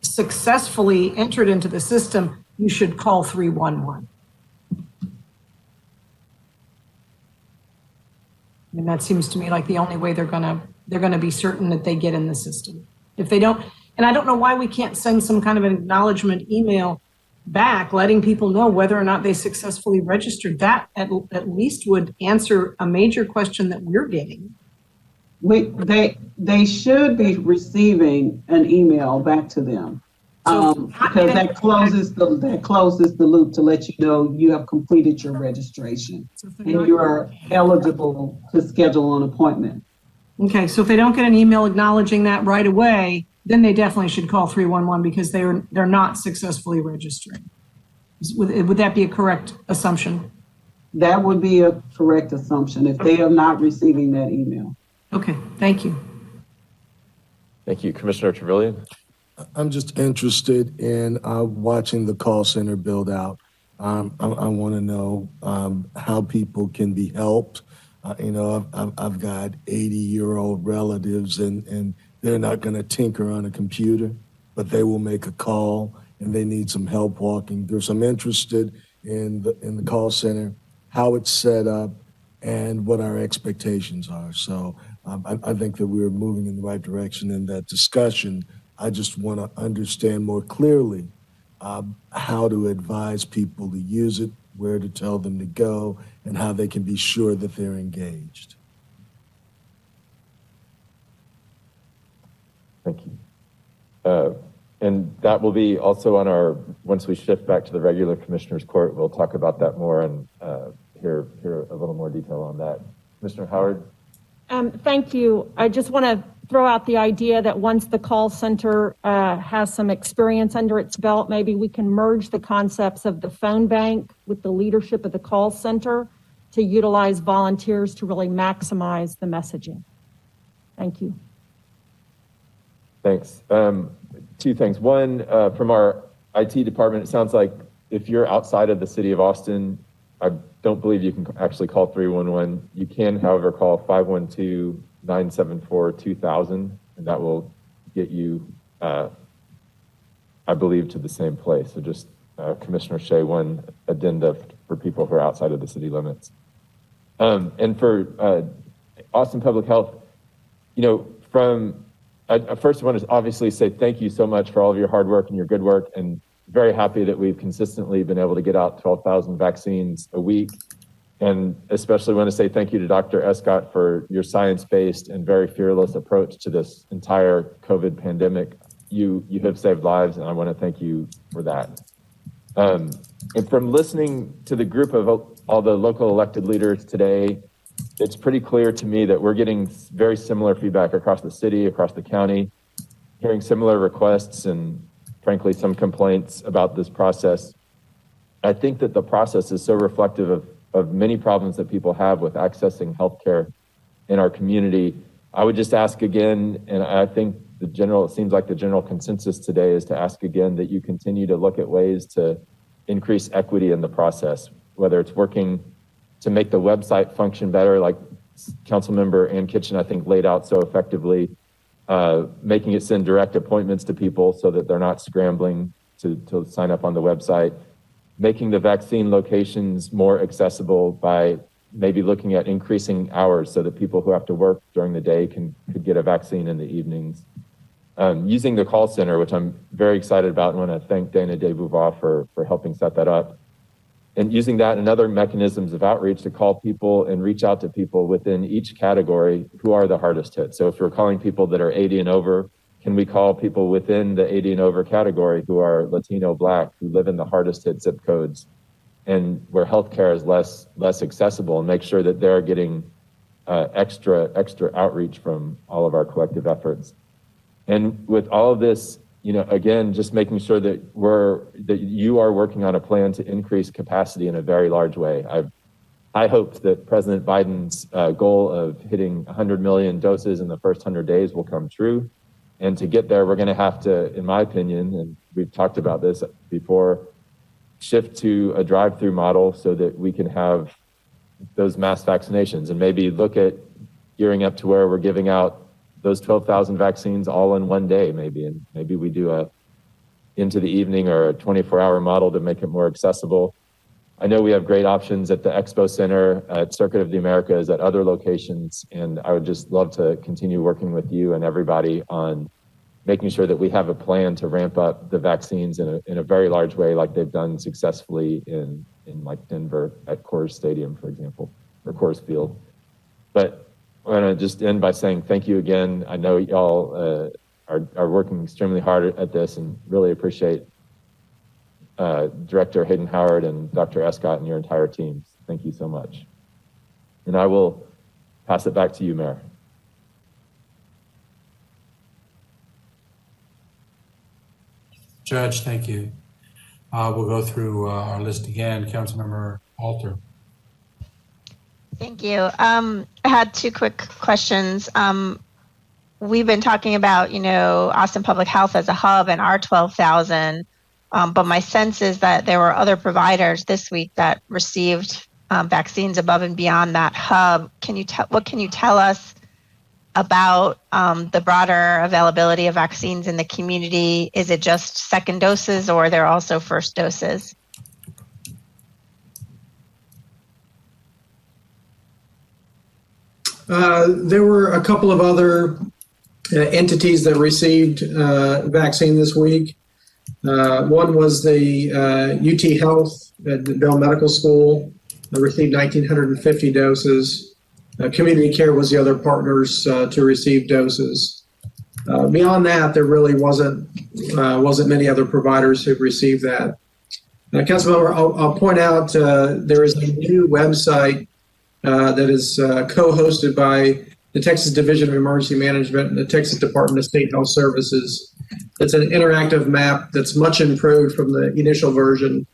successfully entered into the system, you should call 311. I mean, that seems to me like the only way they're gonna be certain that they get in the system. If they don't, and I don't know why we can't send some kind of an acknowledgement email back letting people know whether or not they successfully registered. That at least would answer a major question that we're getting. They should be receiving an email back to them, because that closes the loop to let you know you have completed your registration and you are eligible to schedule an appointment. Okay, so if they don't get an email acknowledging that right away, then they definitely should call 311 because they're not successfully registering. Would that be a correct assumption? That would be a correct assumption if they are not receiving that email. Okay, thank you. Thank you. Commissioner Trevelyan? I'm just interested in watching the call center build out. I want to know how people can be helped. I've got 80-year-old relatives and they're not going to tinker on a computer, but they will make a call and they need some help walking through. So I'm interested in the call center, how it's set up, and what our expectations are. So I think that we're moving in the right direction in that discussion. I just want to understand more clearly how to advise people to use it, where to tell them to go, and how they can be sure that they're engaged. Thank you. And that will be also on once we shift back to the regular Commissioners Court, we'll talk about that more and hear a little more detail on that. Commissioner Howard? Thank you. I just want to throw out the idea that once the call center has some experience under its belt, maybe we can merge the concepts of the phone bank with the leadership of the call center to utilize volunteers to really maximize the messaging. Thank you. Thanks. Two things. One, from our IT department, it sounds like if you're outside of the city of Austin, I don't believe you can actually call 311. You can, however, call 512-974-2000, and that will get you, I believe, to the same place. So just Commissioner Shea, one addenda for people who are outside of the city limits. And for Austin Public Health, you know, I first want to obviously say thank you so much for all of your hard work and your good work, and very happy that we've consistently been able to get out 12,000 vaccines a week. And especially want to say thank you to Dr. Escott for your science-based and very fearless approach to this entire COVID pandemic. You have saved lives, and I want to thank you for that. And from listening to the group of all the local elected leaders today, it's pretty clear to me that we're getting very similar feedback across the city, across the county, hearing similar requests and frankly, some complaints about this process. I think that the process is so reflective of many problems that people have with accessing healthcare in our community. I would just ask again, and I think it seems like the general consensus today is to ask again that you continue to look at ways to increase equity in the process, whether it's working to make the website function better, like Councilmember Ann Kitchen, I think, laid out so effectively, making it send direct appointments to people so that they're not scrambling to sign up on the website, making the vaccine locations more accessible by maybe looking at increasing hours so that people who have to work during the day could get a vaccine in the evenings. Using the call center, which I'm very excited about, and want to thank Dana DeBouvoir for helping set that up. And using that and other mechanisms of outreach to call people and reach out to people within each category who are the hardest hit. So if we're calling people that are 80 and over, can we call people within the 80 and over category who are Latino, Black, who live in the hardest hit zip codes and where healthcare is less accessible, and make sure that they're getting extra outreach from all of our collective efforts. And with all of this, you know, again, just making sure that you are working on a plan to increase capacity in a very large way. I hoped that President Biden's goal of hitting 100 million doses in the first 100 days will come true. And to get there, we're going to have to, in my opinion, and we've talked about this before, shift to a drive-through model so that we can have those mass vaccinations, and maybe look at gearing up to where we're giving out those 12,000 vaccines all in one day, maybe. And maybe we do a into the evening or a 24-hour model to make it more accessible. I know we have great options at the Expo Center, at Circuit of the Americas, at other locations, and I would just love to continue working with you and everybody on making sure that we have a plan to ramp up the vaccines in a very large way, like they've done successfully in like Denver at Coors Stadium, for example, or Coors Field. But I want to just end by saying thank you again. I know y'all are working extremely hard at this, and really appreciate Director Hayden-Howard and Dr. Escott and your entire team. Thank you so much. And I will pass it back to you, Mayor. Judge, thank you. We'll go through our list again. Councilmember Alter. Thank you. I had two quick questions. We've been talking about, Austin Public Health as a hub and our 12,000, but my sense is that there were other providers this week that received vaccines above and beyond that hub. What can you tell us about the broader availability of vaccines in the community? Is it just second doses, or are there also first doses? There were a couple of other entities that received vaccine this week. One was the UT Health at the Bell Medical School that received 1,950 doses. Community Care was the other partners to receive doses. Beyond that, there really wasn't many other providers who received that. Councilmember, I'll point out there is a new website that is co-hosted by the Texas Division of Emergency Management and the Texas Department of State Health Services. It's an interactive map that's much improved from the initial version.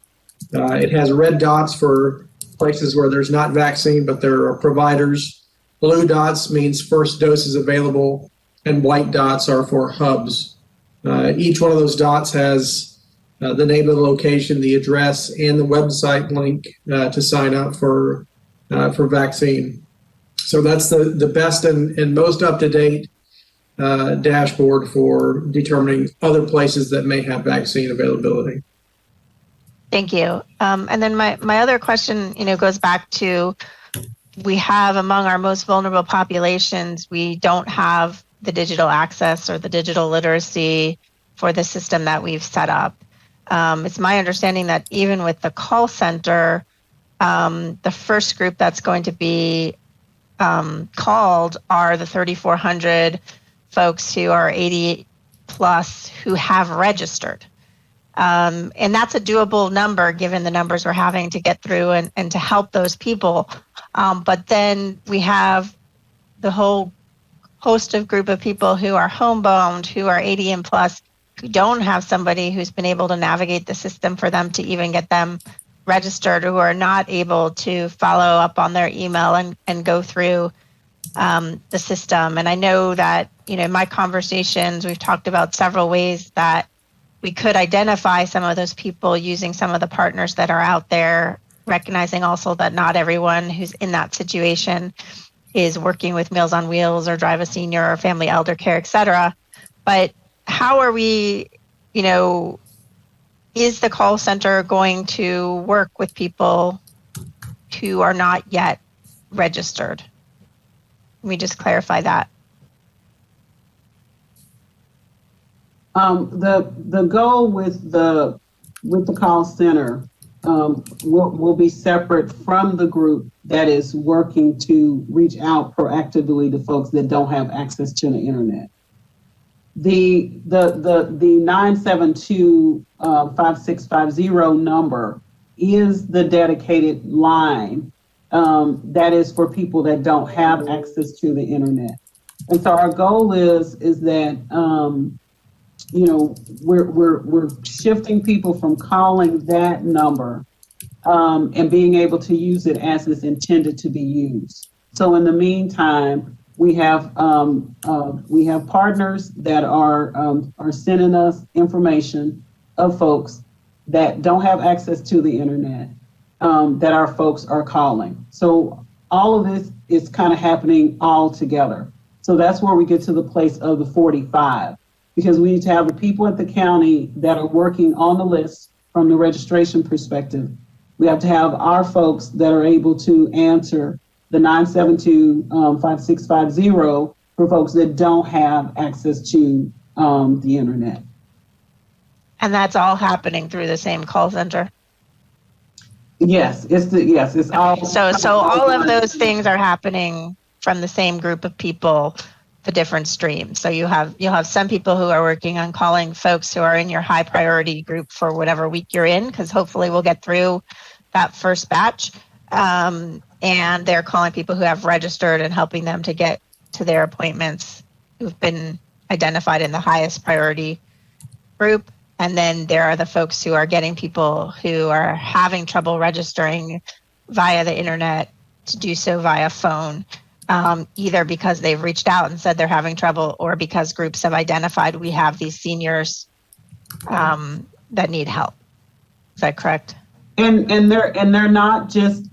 It has red dots for places where there's not vaccine, but there are providers. Blue dots means first dose is available. and white dots are for hubs. Each one of those dots has the name of the location, the address, and the website link to sign up for vaccine. So that's the best and most up-to-date dashboard for determining other places that may have vaccine availability. Thank you. And then my other question, goes back to, we have among our most vulnerable populations, we don't have the digital access or the digital literacy for the system that we've set up. It's my understanding that even with the call center, the first group that's going to be called are the 3,400 folks who are 80 plus who have registered. And that's a doable number given the numbers we're having to get through and to help those people. But then we have the whole host of group of people who are homebound, who are 80 and plus, who don't have somebody who's been able to navigate the system for them to even get them registered, or who are not able to follow up on their email and go through the system. And I know that, in my conversations, we've talked about several ways that we could identify some of those people using some of the partners that are out there, recognizing also that not everyone who's in that situation is working with Meals on Wheels or Drive a Senior or Family Elder Care, et cetera. But how are we, is the call center going to work with people who are not yet registered? Let me just clarify that. The goal with the call center will be separate from the group that is working to reach out proactively to folks that don't have access to the internet. The 972-5650 number is the dedicated line that is for people that don't have access to the internet. And so our goal is that we're shifting people from calling that number and being able to use it as it's intended to be used. So in the meantime, we have partners that are sending us information of folks that don't have access to the internet that our folks are calling. So all of this is kind of happening all together. So that's where we get to the place of the 45, because we need to have the people at the county that are working on the list from the registration perspective. We have to have our folks that are able to answer the 972-5650 for folks that don't have access to the internet. And that's all happening through the same call center? Yes, it's all. So all of those things are happening from the same group of people, the different streams. So you'll have some people who are working on calling folks who are in your high priority group for whatever week you're in, because hopefully we'll get through that first batch. And they're calling people who have registered and helping them to get to their appointments who've been identified in the highest priority group. And then there are the folks who are getting people who are having trouble registering via the internet to do so via phone, either because they've reached out and said they're having trouble, or because groups have identified we have these seniors that need help. Is that correct? And they're not just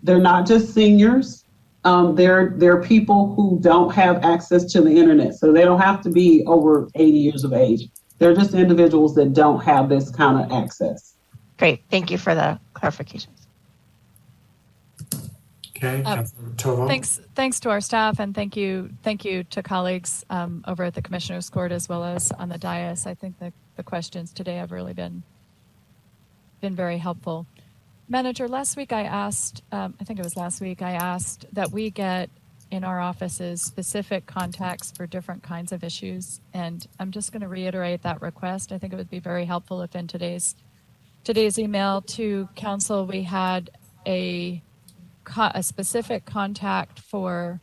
seniors. They're people who don't have access to the internet, so they don't have to be over 80 years of age. They're just individuals that don't have this kind of access. Great, thank you for the clarifications. Okay, Tovo. Thanks to our staff, and thank you to colleagues over at the Commissioner's Court as well as on the dais. I think the questions today have really been very helpful. Manager, last week I asked, I think it was last week, I asked that we get in our offices specific contacts for different kinds of issues. And I'm just going to reiterate that request. I think it would be very helpful if in today's email to council, we had a specific contact for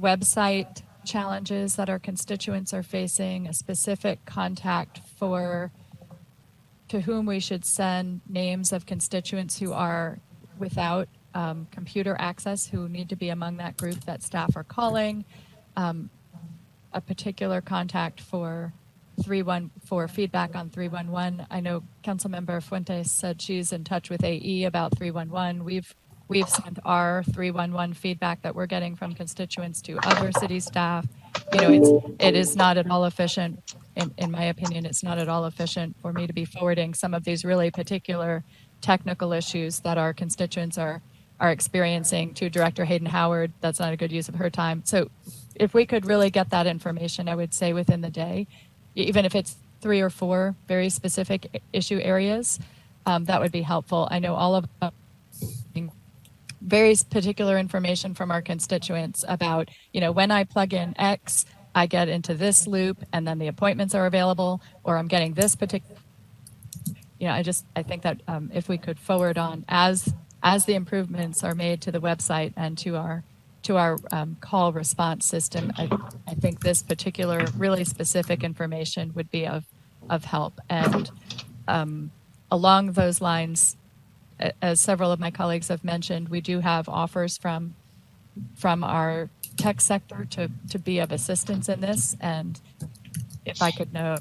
website challenges that our constituents are facing, a specific contact to whom we should send names of constituents who are without computer access, who need to be among that group that staff are calling, a particular contact for feedback on 311. I know Councilmember Fuentes said she's in touch with AE about 311. We've sent our 311 feedback that we're getting from constituents to other city staff. You know, it is not at all efficient. In my opinion, it's not at all efficient for me to be forwarding some of these really particular technical issues that our constituents are experiencing to Director Hayden-Howard. That's not a good use of her time. So if we could really get that information, I would say within the day, even if it's 3 or 4 very specific issue areas, that would be helpful. I know all of very particular information from our constituents about, you know, when I plug in X, I get into this loop and then the appointments are available, or I'm getting this particular, you know, I think that if we could forward on as the improvements are made to the website and to our call response system, I think this particular really specific information would be of help. And along those lines, as several of my colleagues have mentioned, we do have offers from our tech sector to be of assistance in this. And if I could know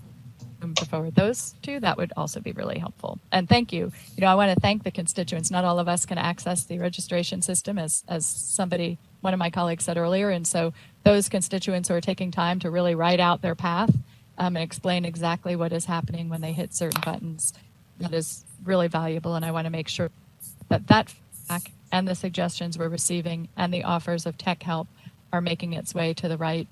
whom to forward those to, that would also be really helpful. And thank you. You know, I want to thank the constituents. Not all of us can access the registration system, as one of my colleagues said earlier. And so those constituents who are taking time to really write out their path and explain exactly what is happening when they hit certain buttons, that is really valuable. And I want to make sure that feedback and the suggestions we're receiving and the offers of tech help are making its way to the right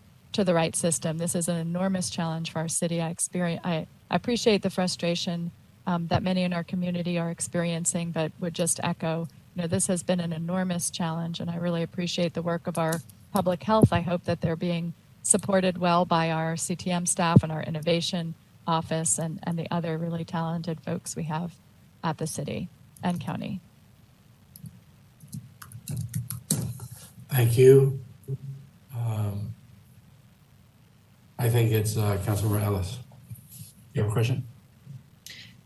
system. This is an enormous challenge for our city. I appreciate the frustration that many in our community are experiencing, but would just echo, you know, this has been an enormous challenge, and I really appreciate the work of our public health. I hope that they're being supported well by our CTM staff and our innovation office and the other really talented folks we have at the city and county. Thank you. I think it's Councilmember Ellis. You have a question?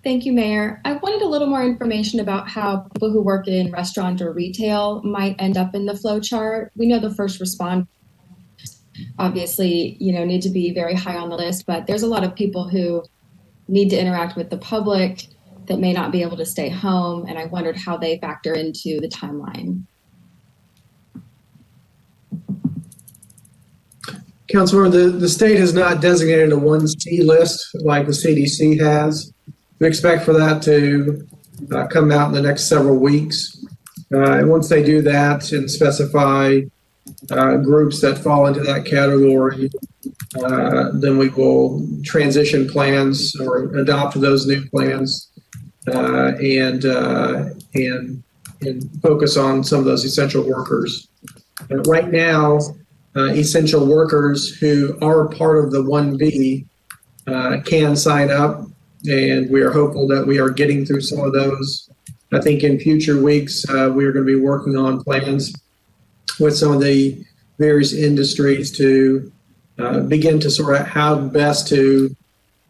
Thank you, Mayor. I wanted a little more information about how people who work in restaurant or retail might end up in the flow chart. We know the first responders obviously, you know, need to be very high on the list, but there's a lot of people who need to interact with the public that may not be able to stay home, and I wondered how they factor into the timeline. Councilmember, the state has not designated a 1C list like the CDC has. We expect for that to come out in the next several weeks. And once they do that and specify groups that fall into that category, then we will transition plans or adopt those new plans and focus on some of those essential workers. Right now, essential workers who are part of the 1B can sign up, and we are hopeful that we are getting through some of those. I think in future weeks, we are going to be working on plans with some of the various industries to begin to sort out how best to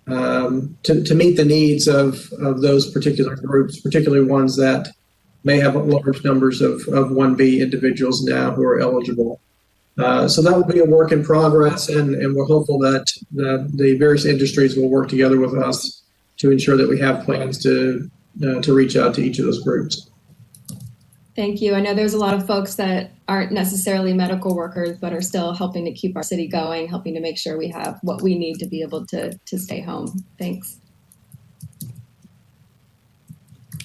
meet the needs of those particular groups, particularly ones that may have large numbers of 1B individuals now who are eligible. So that will be a work in progress, and we're hopeful that the various industries will work together with us to ensure that we have plans to reach out to each of those groups. Thank you. I know there's a lot of folks that aren't necessarily medical workers, but are still helping to keep our city going, helping to make sure we have what we need to be able to stay home. Thanks.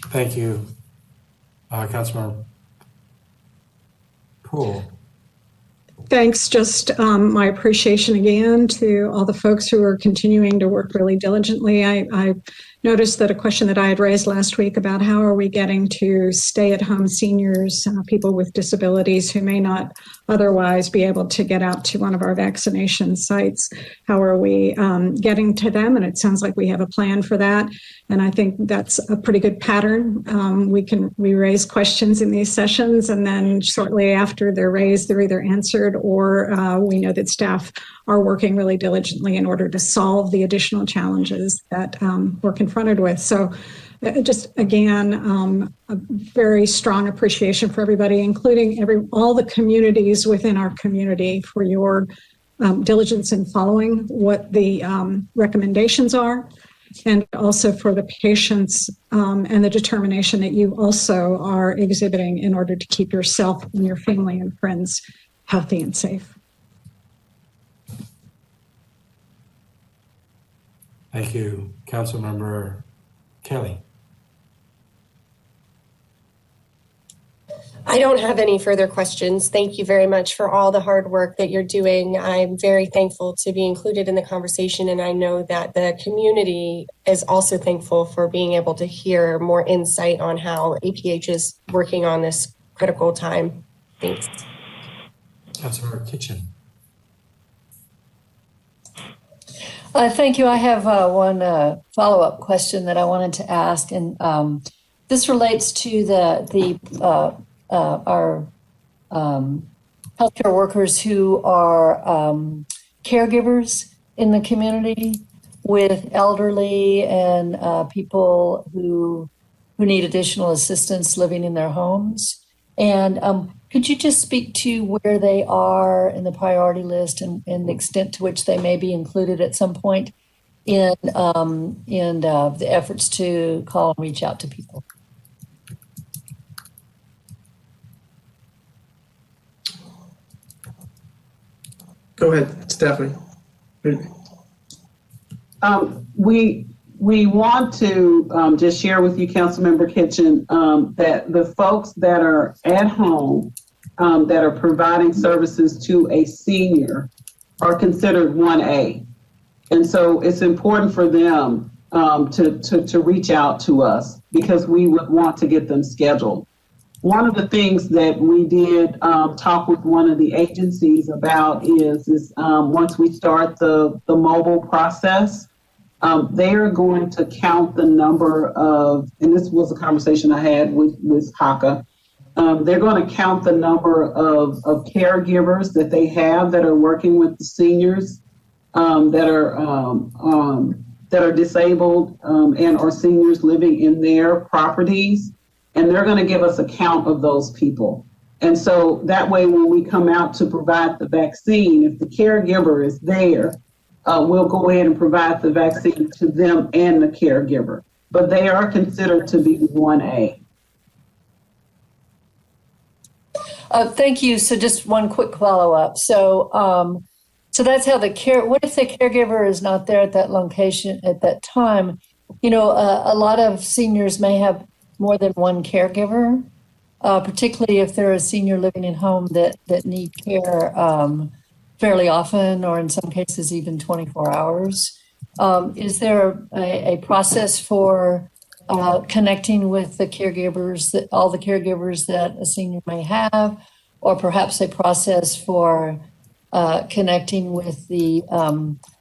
Thank you, Councilmember Poole. Thanks. Just my appreciation again to all the folks who are continuing to work really diligently. I noticed that a question that I had raised last week about how are we getting to stay-at-home seniors, people with disabilities who may not otherwise be able to get out to one of our vaccination sites. How are we getting to them? And it sounds like we have a plan for that. And I think that's a pretty good pattern. We raise questions in these sessions, and then shortly after they're raised, they're either answered or we know that staff are working really diligently in order to solve the additional challenges that we're confronted with. So just again, a very strong appreciation for everybody, including all the communities within our community for your diligence in following what the recommendations are, and also for the patience and the determination that you also are exhibiting in order to keep yourself and your family and friends healthy and safe. Thank you. Councilmember Kelly. I don't have any further questions. Thank you very much for all the hard work that you're doing. I'm very thankful to be included in the conversation, and I know that the community is also thankful for being able to hear more insight on how APH is working on this critical time. Thanks. Councilmember Kitchen. Thank you. I have one follow-up question that I wanted to ask, and this relates to our healthcare workers who are caregivers in the community with elderly and people who need additional assistance living in their homes. And could you just speak to where they are in the priority list and the extent to which they may be included at some point in the efforts to call and reach out to people? Go ahead, Stephanie. We want to just share with you, Councilmember Kitchen, that the folks that are at home that are providing services to a senior are considered 1A. And so it's important for them to reach out to us because we would want to get them scheduled. One of the things that we did talk with one of the agencies about is once we start the mobile process, they are going to count the number of, and this was a conversation I had with HACA, they're going to count the number of caregivers that they have that are working with the seniors that are disabled and or seniors living in their properties. And they're going to give us a count of those people. And so that way, when we come out to provide the vaccine, if the caregiver is there, we'll go ahead and provide the vaccine to them and the caregiver. But they are considered to be 1A. Thank you. So just one quick follow-up. So that's how what if the caregiver is not there at that location at that time? You know, a lot of seniors may have more than one caregiver, particularly if they're a senior living at home that need care fairly often, or in some cases even 24 hours. Is there a process for connecting with the caregivers, all the caregivers that a senior may have, or perhaps a process for connecting with the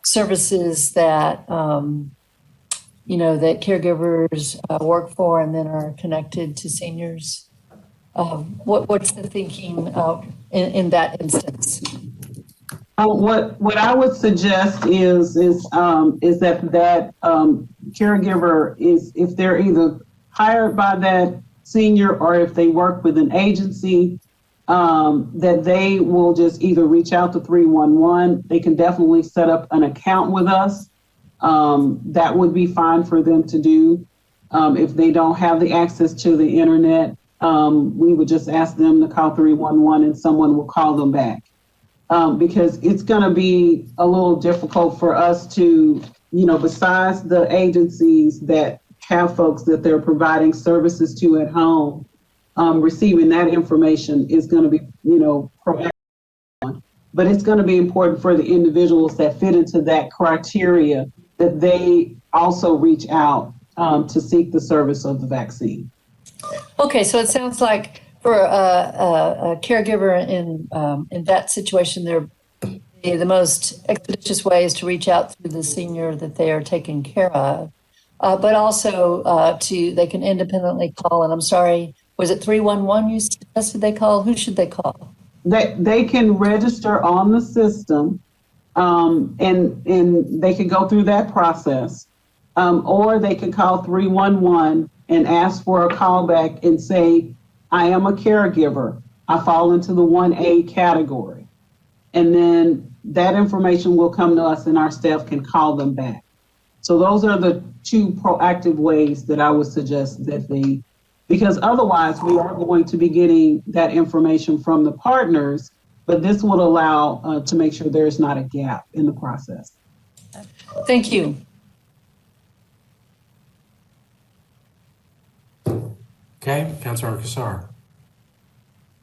services that that caregivers work for and then are connected to seniors? What's the thinking in that instance? What I would suggest is that caregiver is, if they're either hired by that senior or if they work with an agency, that they will just either reach out to 311. They can definitely set up an account with us. That would be fine for them to do. If they don't have the access to the internet, we would just ask them to call 311 and someone will call them back. Because it's going to be a little difficult for us to, besides the agencies that have folks that they're providing services to at home, receiving that information is going to be, proactive. But it's going to be important for the individuals that fit into that criteria that they also reach out to seek the service of the vaccine. Okay, so it sounds like for a caregiver in that situation, the most expeditious way is to reach out to the senior that they are taking care of, but also they can independently call. And I'm sorry, was it 311 you suggested they call? Who should they call? They can register on the system, and they can go through that process, or they can call 311 and ask for a callback and say, I am a caregiver. I fall into the 1A category. And then that information will come to us and our staff can call them back. So those are the two proactive ways that I would suggest that because otherwise we are going to be getting that information from the partners, but this would allow to make sure there's not a gap in the process. Thank you. Okay, Councilor Kassar.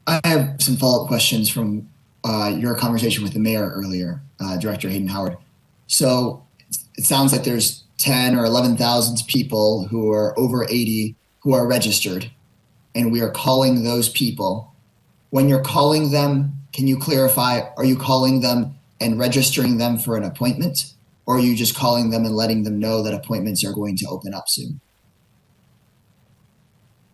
I have some follow-up questions from your conversation with the mayor earlier, Director Hayden-Howard. So it sounds like there's 10 or 11,000 people who are over 80 who are registered, and we are calling those people. When you're calling them, can you clarify, are you calling them and registering them for an appointment, or are you just calling them and letting them know that appointments are going to open up soon?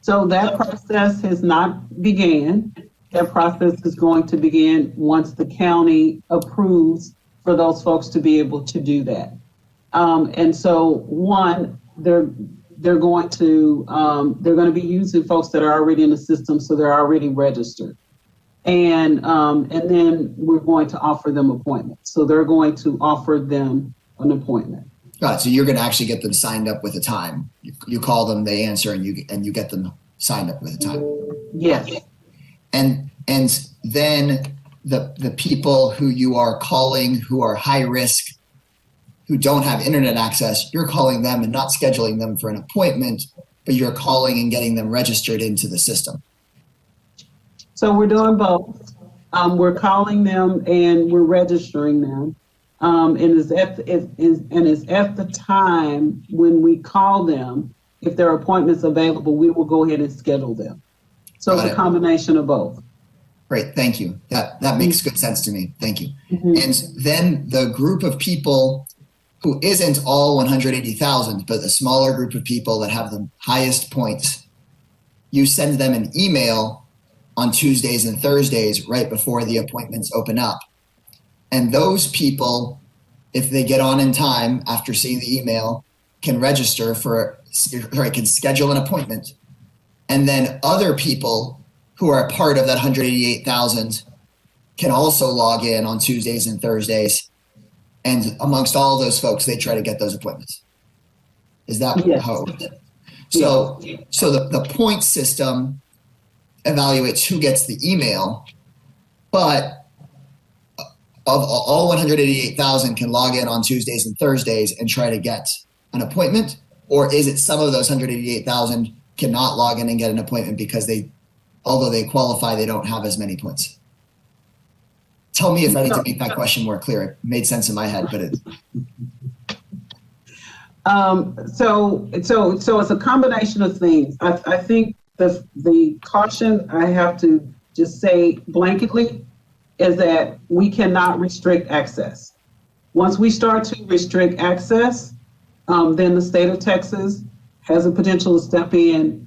So that process has not began. That process is going to begin once the county approves for those folks to be able to do that. And so one, they're going to be using folks that are already in the system, so they're already registered. And then we're going to offer them appointments. So they're going to offer them an appointment. Got it. So you're going to actually get them signed up with a time. You call them, they answer, and you get them signed up with a time. Yes. And then the people who you are calling who are high risk, who don't have internet access, you're calling them and not scheduling them for an appointment, but you're calling and getting them registered into the system. So we're doing both. We're calling them and we're registering them. And it's at the time when we call them, if there are appointments available, we will go ahead and schedule them. So it's a combination of both. Great, thank you. That makes good sense to me. Thank you. Mm-hmm. And then the group of people who isn't all 180,000, but the smaller group of people that have the highest points, you send them an email on Tuesdays and Thursdays right before the appointments open up. And those people, if they get on in time after seeing the email, can register can schedule an appointment. And then other people who are a part of that 188,000 can also log in on Tuesdays and Thursdays. And amongst all those folks, they try to get those appointments. Is that how it works? So the point system evaluates who gets the email, but of all 188,000 can log in on Tuesdays and Thursdays and try to get an appointment? Or is it some of those 188,000 cannot log in and get an appointment because although they qualify, they don't have as many points? Tell me if I need to make that question more clear. It made sense in my head, but So it's a combination of things. I think the caution I have to just say blanketly is that we cannot restrict access. Once we start to restrict access, then the state of Texas has a potential to step in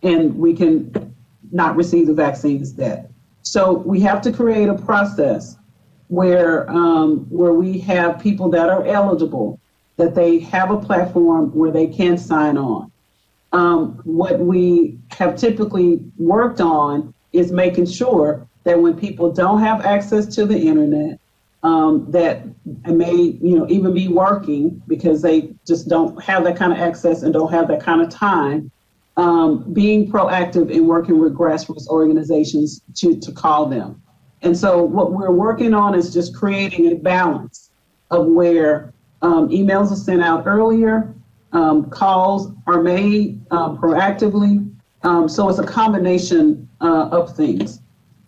and we can not receive the vaccine instead. So we have to create a process where we have people that are eligible, that they have a platform where they can sign on. What we have typically worked on is making sure that when people don't have access to the internet, that may even be working because they just don't have that kind of access and don't have that kind of time, being proactive in working with grassroots organizations to call them. And so what we're working on is just creating a balance of where emails are sent out earlier, calls are made proactively. So it's a combination of things.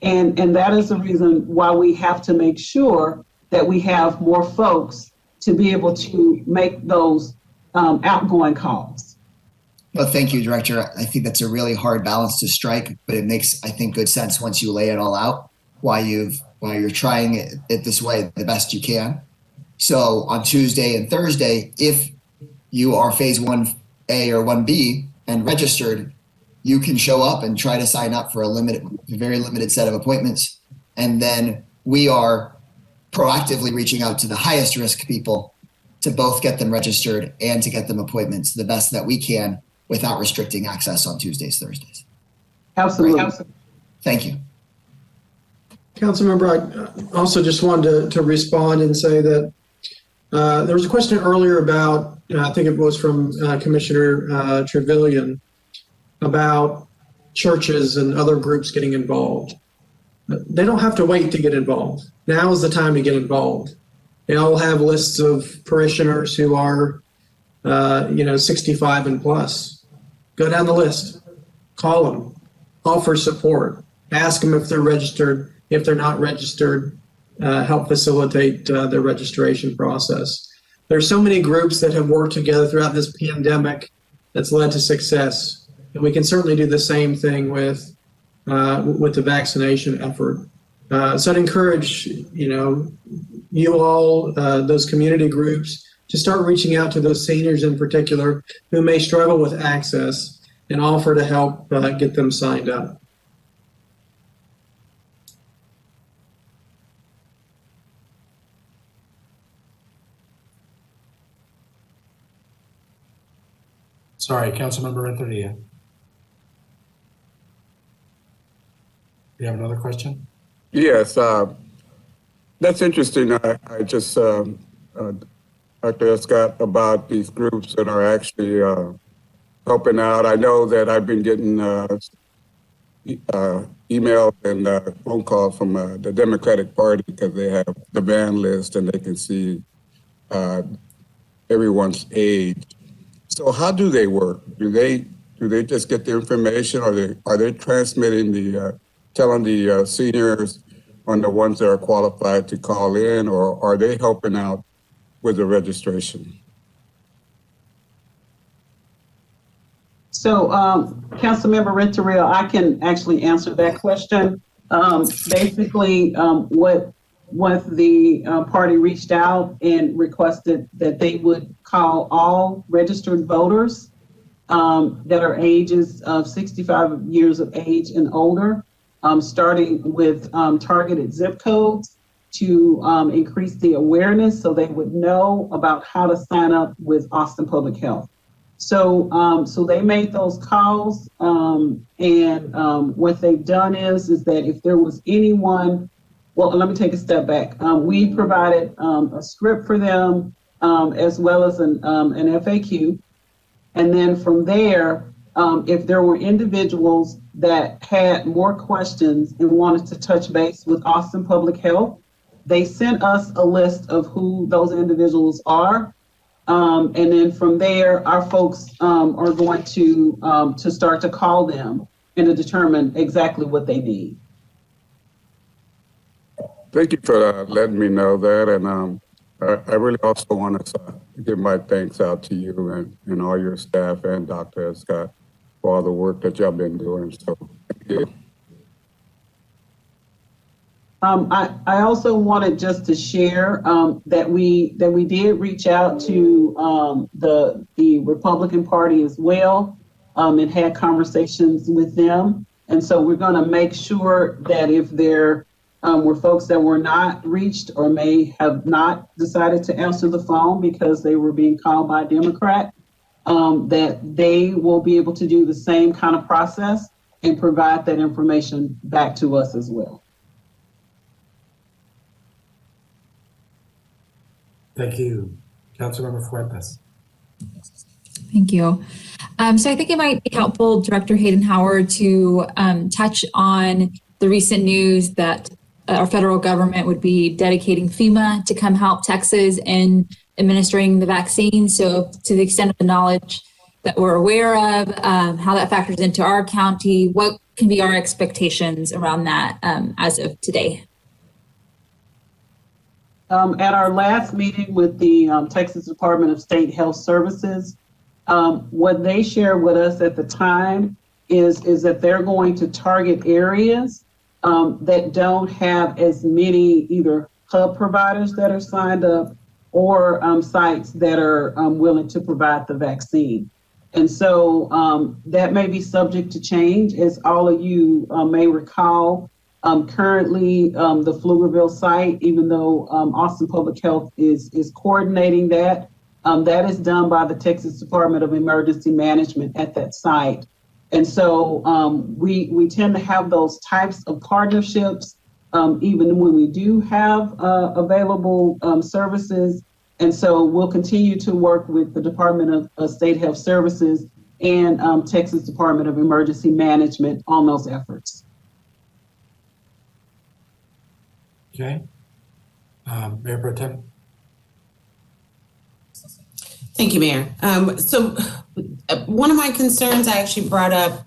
And that is the reason why we have to make sure that we have more folks to be able to make those outgoing calls. Well, thank you, Director. I think that's a really hard balance to strike, but it makes, I think, good sense once you lay it all out, why you're trying it this way the best you can. So on Tuesday and Thursday, if you are phase 1A or 1B and registered, you can show up and try to sign up for a very limited set of appointments. And then we are proactively reaching out to the highest risk people to both get them registered and to get them appointments the best that we can without restricting access on Tuesdays, Thursdays. Absolutely. Great. Thank you. Councilmember, I also just wanted to respond and say that there was a question earlier about, I think it was from Commissioner Trevelyan, about churches and other groups getting involved. They don't have to wait to get involved. Now is the time to get involved. They all have lists of parishioners who are, 65 and plus. Go down the list, call them, offer support, ask them if they're registered. If they're not registered, help facilitate the registration process. There's so many groups that have worked together throughout this pandemic that's led to success. And we can certainly do the same thing with the vaccination effort. So I'd encourage, you all, those community groups, to start reaching out to those seniors in particular who may struggle with access and offer to help get them signed up. Sorry, Councilmember Renteria. You have another question? Yes, that's interesting. I just, Dr. Escott, about these groups that are actually helping out. I know that I've been getting emails and phone calls from the Democratic Party because they have the ban list and they can see everyone's age. So how do they work? Do they just get the information, or are they transmitting telling the seniors on the ones that are qualified to call in, or are they helping out with the registration? So, Councilmember Renteria, I can actually answer that question. Basically, what the party reached out and requested that they would call all registered voters that are ages of 65 years of age and older, starting with targeted zip codes to increase the awareness so they would know about how to sign up with Austin Public Health. So they made those calls, and what they've done is that if there was anyone, well, let me take a step back. We provided a script for them as well as an FAQ. And then from there, if there were individuals that had more questions and wanted to touch base with Austin Public Health, they sent us a list of who those individuals are. And then from there, our folks are going to start to call them and to determine exactly what they need. Thank you for letting me know that. And I really also want to give my thanks out to you and all your staff and Dr. Scott for all the work that y'all been doing. So thank you. I also wanted just to share that we did reach out to the Republican Party as well and had conversations with them. And so we're going to make sure that if there were folks that were not reached or may have not decided to answer the phone because they were being called by a Democrat, that they will be able to do the same kind of process and provide that information back to us as well. Thank you. Councilmember Fuentes. Thank you. So I think it might be helpful, Director Hayden-Howard, to touch on the recent news that our federal government would be dedicating FEMA to come help Texas in administering the vaccine. So to the extent of the knowledge that we're aware of, how that factors into our county, what can be our expectations around that as of today? At our last meeting with the Texas Department of State Health Services, what they shared with us at the time is that they're going to target areas that don't have as many either hub providers that are signed up or sites that are willing to provide the vaccine. And so that may be subject to change. As all of you may recall, currently the Pflugerville site, even though Austin Public Health is coordinating that, that is done by the Texas Department of Emergency Management at that site. And so we tend to have those types of partnerships even when we do have available services. And so we'll continue to work with the Department of State Health Services and Texas Department of Emergency Management on those efforts. Okay. Mayor Pro Tem. Thank you, Mayor. So one of my concerns I actually brought up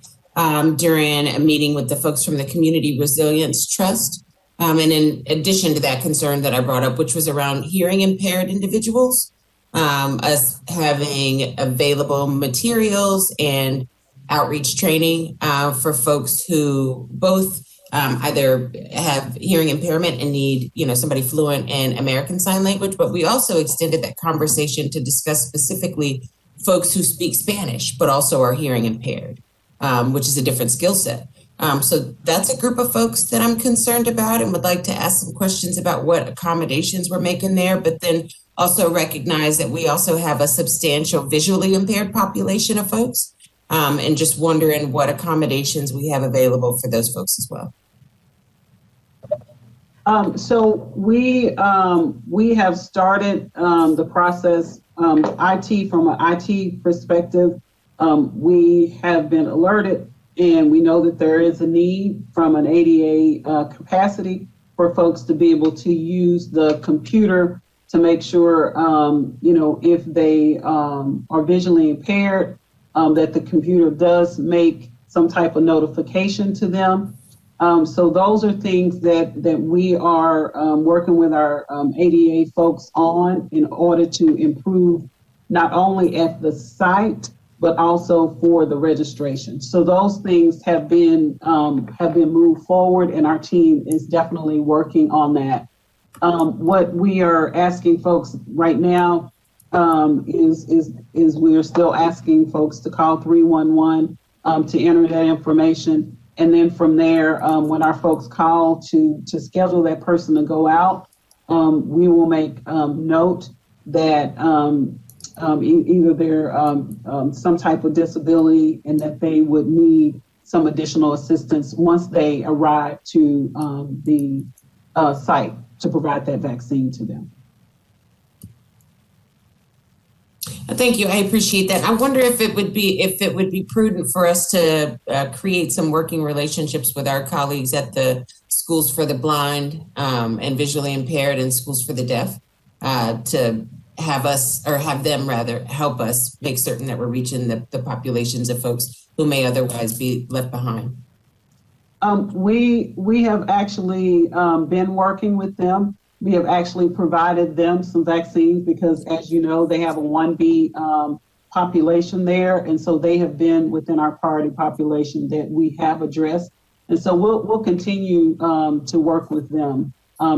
during a meeting with the folks from the Community Resilience Trust. And in addition to that concern that I brought up, which was around hearing impaired individuals, us having available materials and outreach training for folks who both either have hearing impairment and need, somebody fluent in American Sign Language, but we also extended that conversation to discuss specifically folks who speak Spanish, but also are hearing impaired, which is a different skill set. So that's a group of folks that I'm concerned about and would like to ask some questions about what accommodations we're making there, but then also recognize that we also have a substantial visually impaired population of folks, and just wondering what accommodations we have available for those folks as well. So we have started the process, IT from an IT perspective. We have been alerted, and we know that there is a need from an ADA capacity for folks to be able to use the computer to make sure, if they are visually impaired, that the computer does make some type of notification to them. So those are things that we are working with our ADA folks on in order to improve not only at the site, but also for the registration. So those things have been moved forward, and our team is definitely working on that. What we are asking folks right now is we are still asking folks to call 311 to enter that information. And then from there, when our folks call to schedule that person to go out, we will make note that either they're some type of disability and that they would need some additional assistance once they arrive to the site to provide that vaccine to them. Thank you. I appreciate that. I wonder if it would be prudent for us to create some working relationships with our colleagues at the Schools for the Blind and Visually Impaired and Schools for the Deaf to have them help us make certain that we're reaching the populations of folks who may otherwise be left behind. We have actually been working with them. We have actually provided them some vaccines because, as you know, they have a 1B population there. And so they have been within our priority population that we have addressed. And so we'll continue to work with them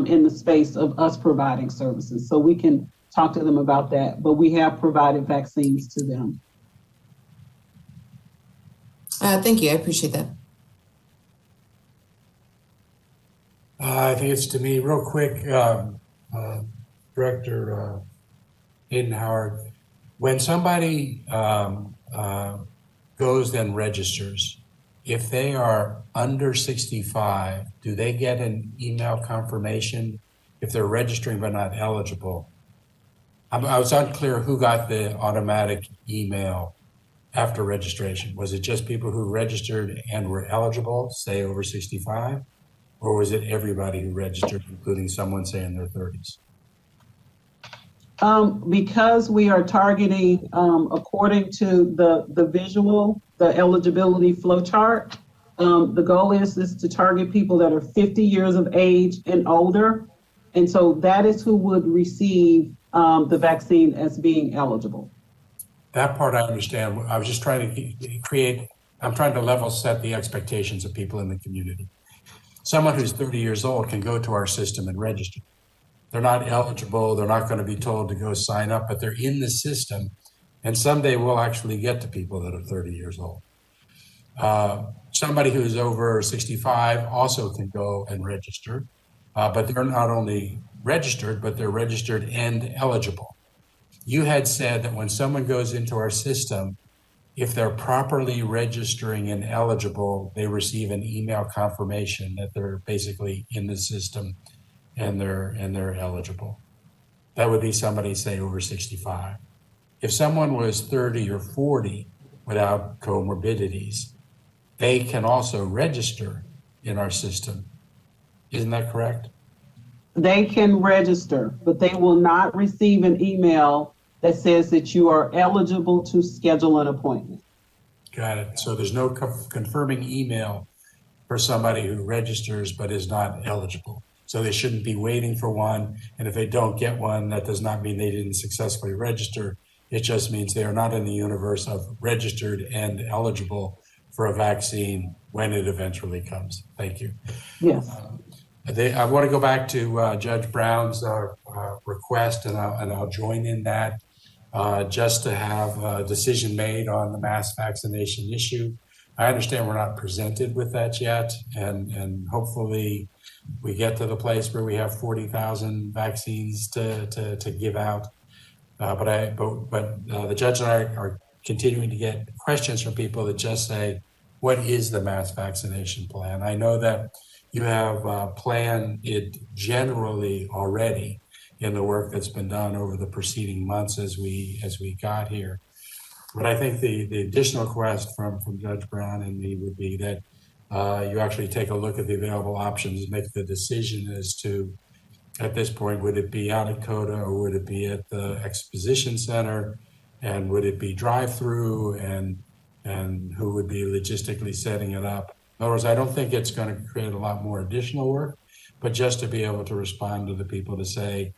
in the space of us providing services. So we can talk to them about that, but we have provided vaccines to them. Thank you. I appreciate that. I think it's to me real quick, Director Hayden-Howard, when somebody goes and registers, if they are under 65, do they get an email confirmation if they're registering but not eligible? I was unclear who got the automatic email after registration. Was it just people who registered and were eligible, say over 65? Or was it everybody who registered, including someone, say, in their 30s? Because we are targeting, according to the visual, the eligibility flow chart, the goal is to target people that are 50 years of age and older. And so that is who would receive the vaccine as being eligible. That part I understand. I was just trying to I'm trying to level set the expectations of people in the community. Someone who's 30 years old can go to our system and register. They're not eligible. They're not going to be told to go sign up, but they're in the system. And someday we'll actually get to people that are 30 years old. Somebody who's over 65 also can go and register, but they're not only registered, but they're registered and eligible. You had said that when someone goes into our system, if they're properly registering and eligible, they receive an email confirmation that they're basically in the system and they're eligible. That would be somebody, say, over 65. If someone was 30 or 40 without comorbidities, they can also register in our system. Isn't that correct? They can register, but they will not receive an email that says that you are eligible to schedule an appointment. Got it. So there's no confirming email for somebody who registers but is not eligible. So they shouldn't be waiting for one. And if they don't get one, that does not mean they didn't successfully register. It just means they are not in the universe of registered and eligible for a vaccine when it eventually comes. Thank you. Yes. I want to go back to Judge Brown's request, and I'll join in that, just to have a decision made on the mass vaccination issue. I understand we're not presented with that yet, and hopefully we get to the place where we have 40,000 vaccines to give out. But the judge and I are continuing to get questions from people that just say, what is the mass vaccination plan? I know that you have planned it generally already in the work that's been done over the preceding months as we got here. But I think the additional request from Judge Brown and me would be that you actually take a look at the available options and make the decision as to, at this point, would it be out at CODA or would it be at the exposition center? And would it be drive-through, and who would be logistically setting it up? In other words, I don't think it's going to create a lot more additional work, but just to be able to respond to the people to say,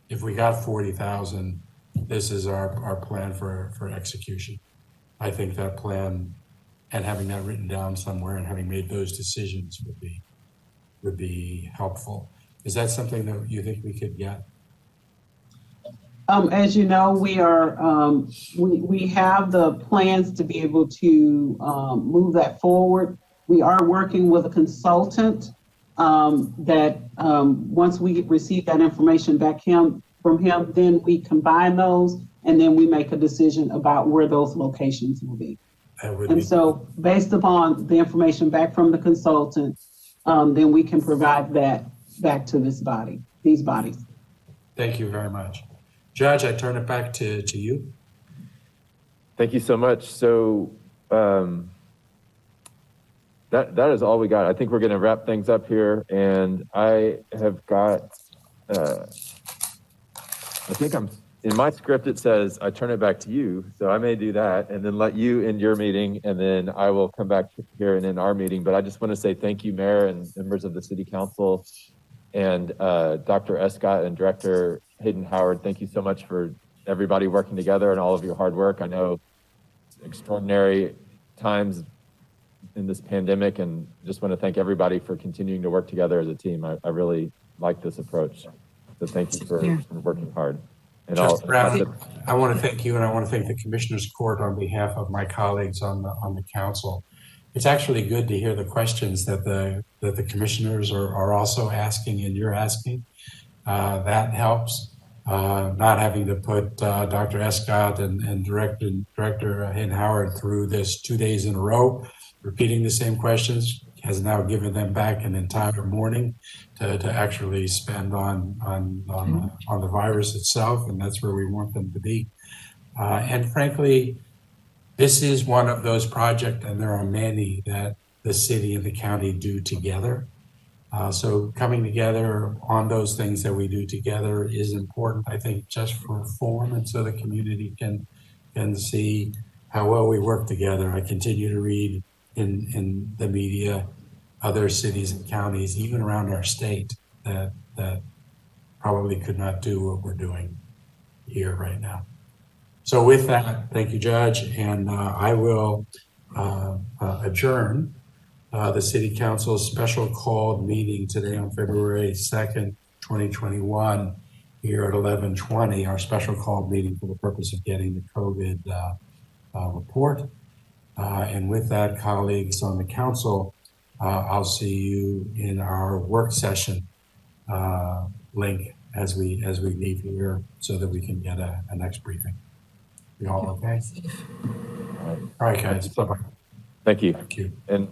if we got 40,000, this is our plan for execution. I think that plan, and having that written down somewhere and having made those decisions would be helpful. Is that something that you think we could get? As you know, we are we have the plans to be able to move that forward. We are working with a consultant that once we receive that information back from him, then we combine those and then we make a decision about where those locations will be. So based upon the information back from the consultant, then we can provide that back to these bodies. Thank you very much. Judge, I turn it back to you. Thank you so much. So that is all we got. I think we're going to wrap things up here, and I have got. I think in my script. It says I turn it back to you, so I may do that, and then let you end your meeting, and then I will come back here and end our meeting. But I just want to say thank you, Mayor and members of the City Council, and Dr. Escott and Director Hayden-Howard. Thank you so much for everybody working together and all of your hard work. I know it's extraordinary times in this pandemic, and just want to thank everybody for continuing to work together as a team. I really like this approach. So thank you for working hard. And Judge Brown, I want to thank you, and I want to thank the Commissioners Court on behalf of my colleagues on the council. It's actually good to hear the questions that the commissioners are also asking and you're asking. That helps. Not having to put Dr. Escott and Director Hayden-Howard through this 2 days in a row, repeating the same questions, has now given them back an entire morning to actually spend on the virus itself, and that's where we want them to be. And frankly, this is one of those projects, and there are many that the city and the county do together. So coming together on those things that we do together is important, I think, just for form, and so the community can see how well we work together. I continue to read in the media other cities and counties, even around our state, that probably could not do what we're doing here right now. So with that, thank you, Judge, and I will adjourn the City Council's special called meeting today on February 2nd, 2021, here at 11:20, our special called meeting for the purpose of getting the COVID report. And with that, colleagues on the council, I'll see you in our work session link as we leave here so that we can get a next briefing. You all okay? All right, guys. Bye-bye. Thank you. Thank you. And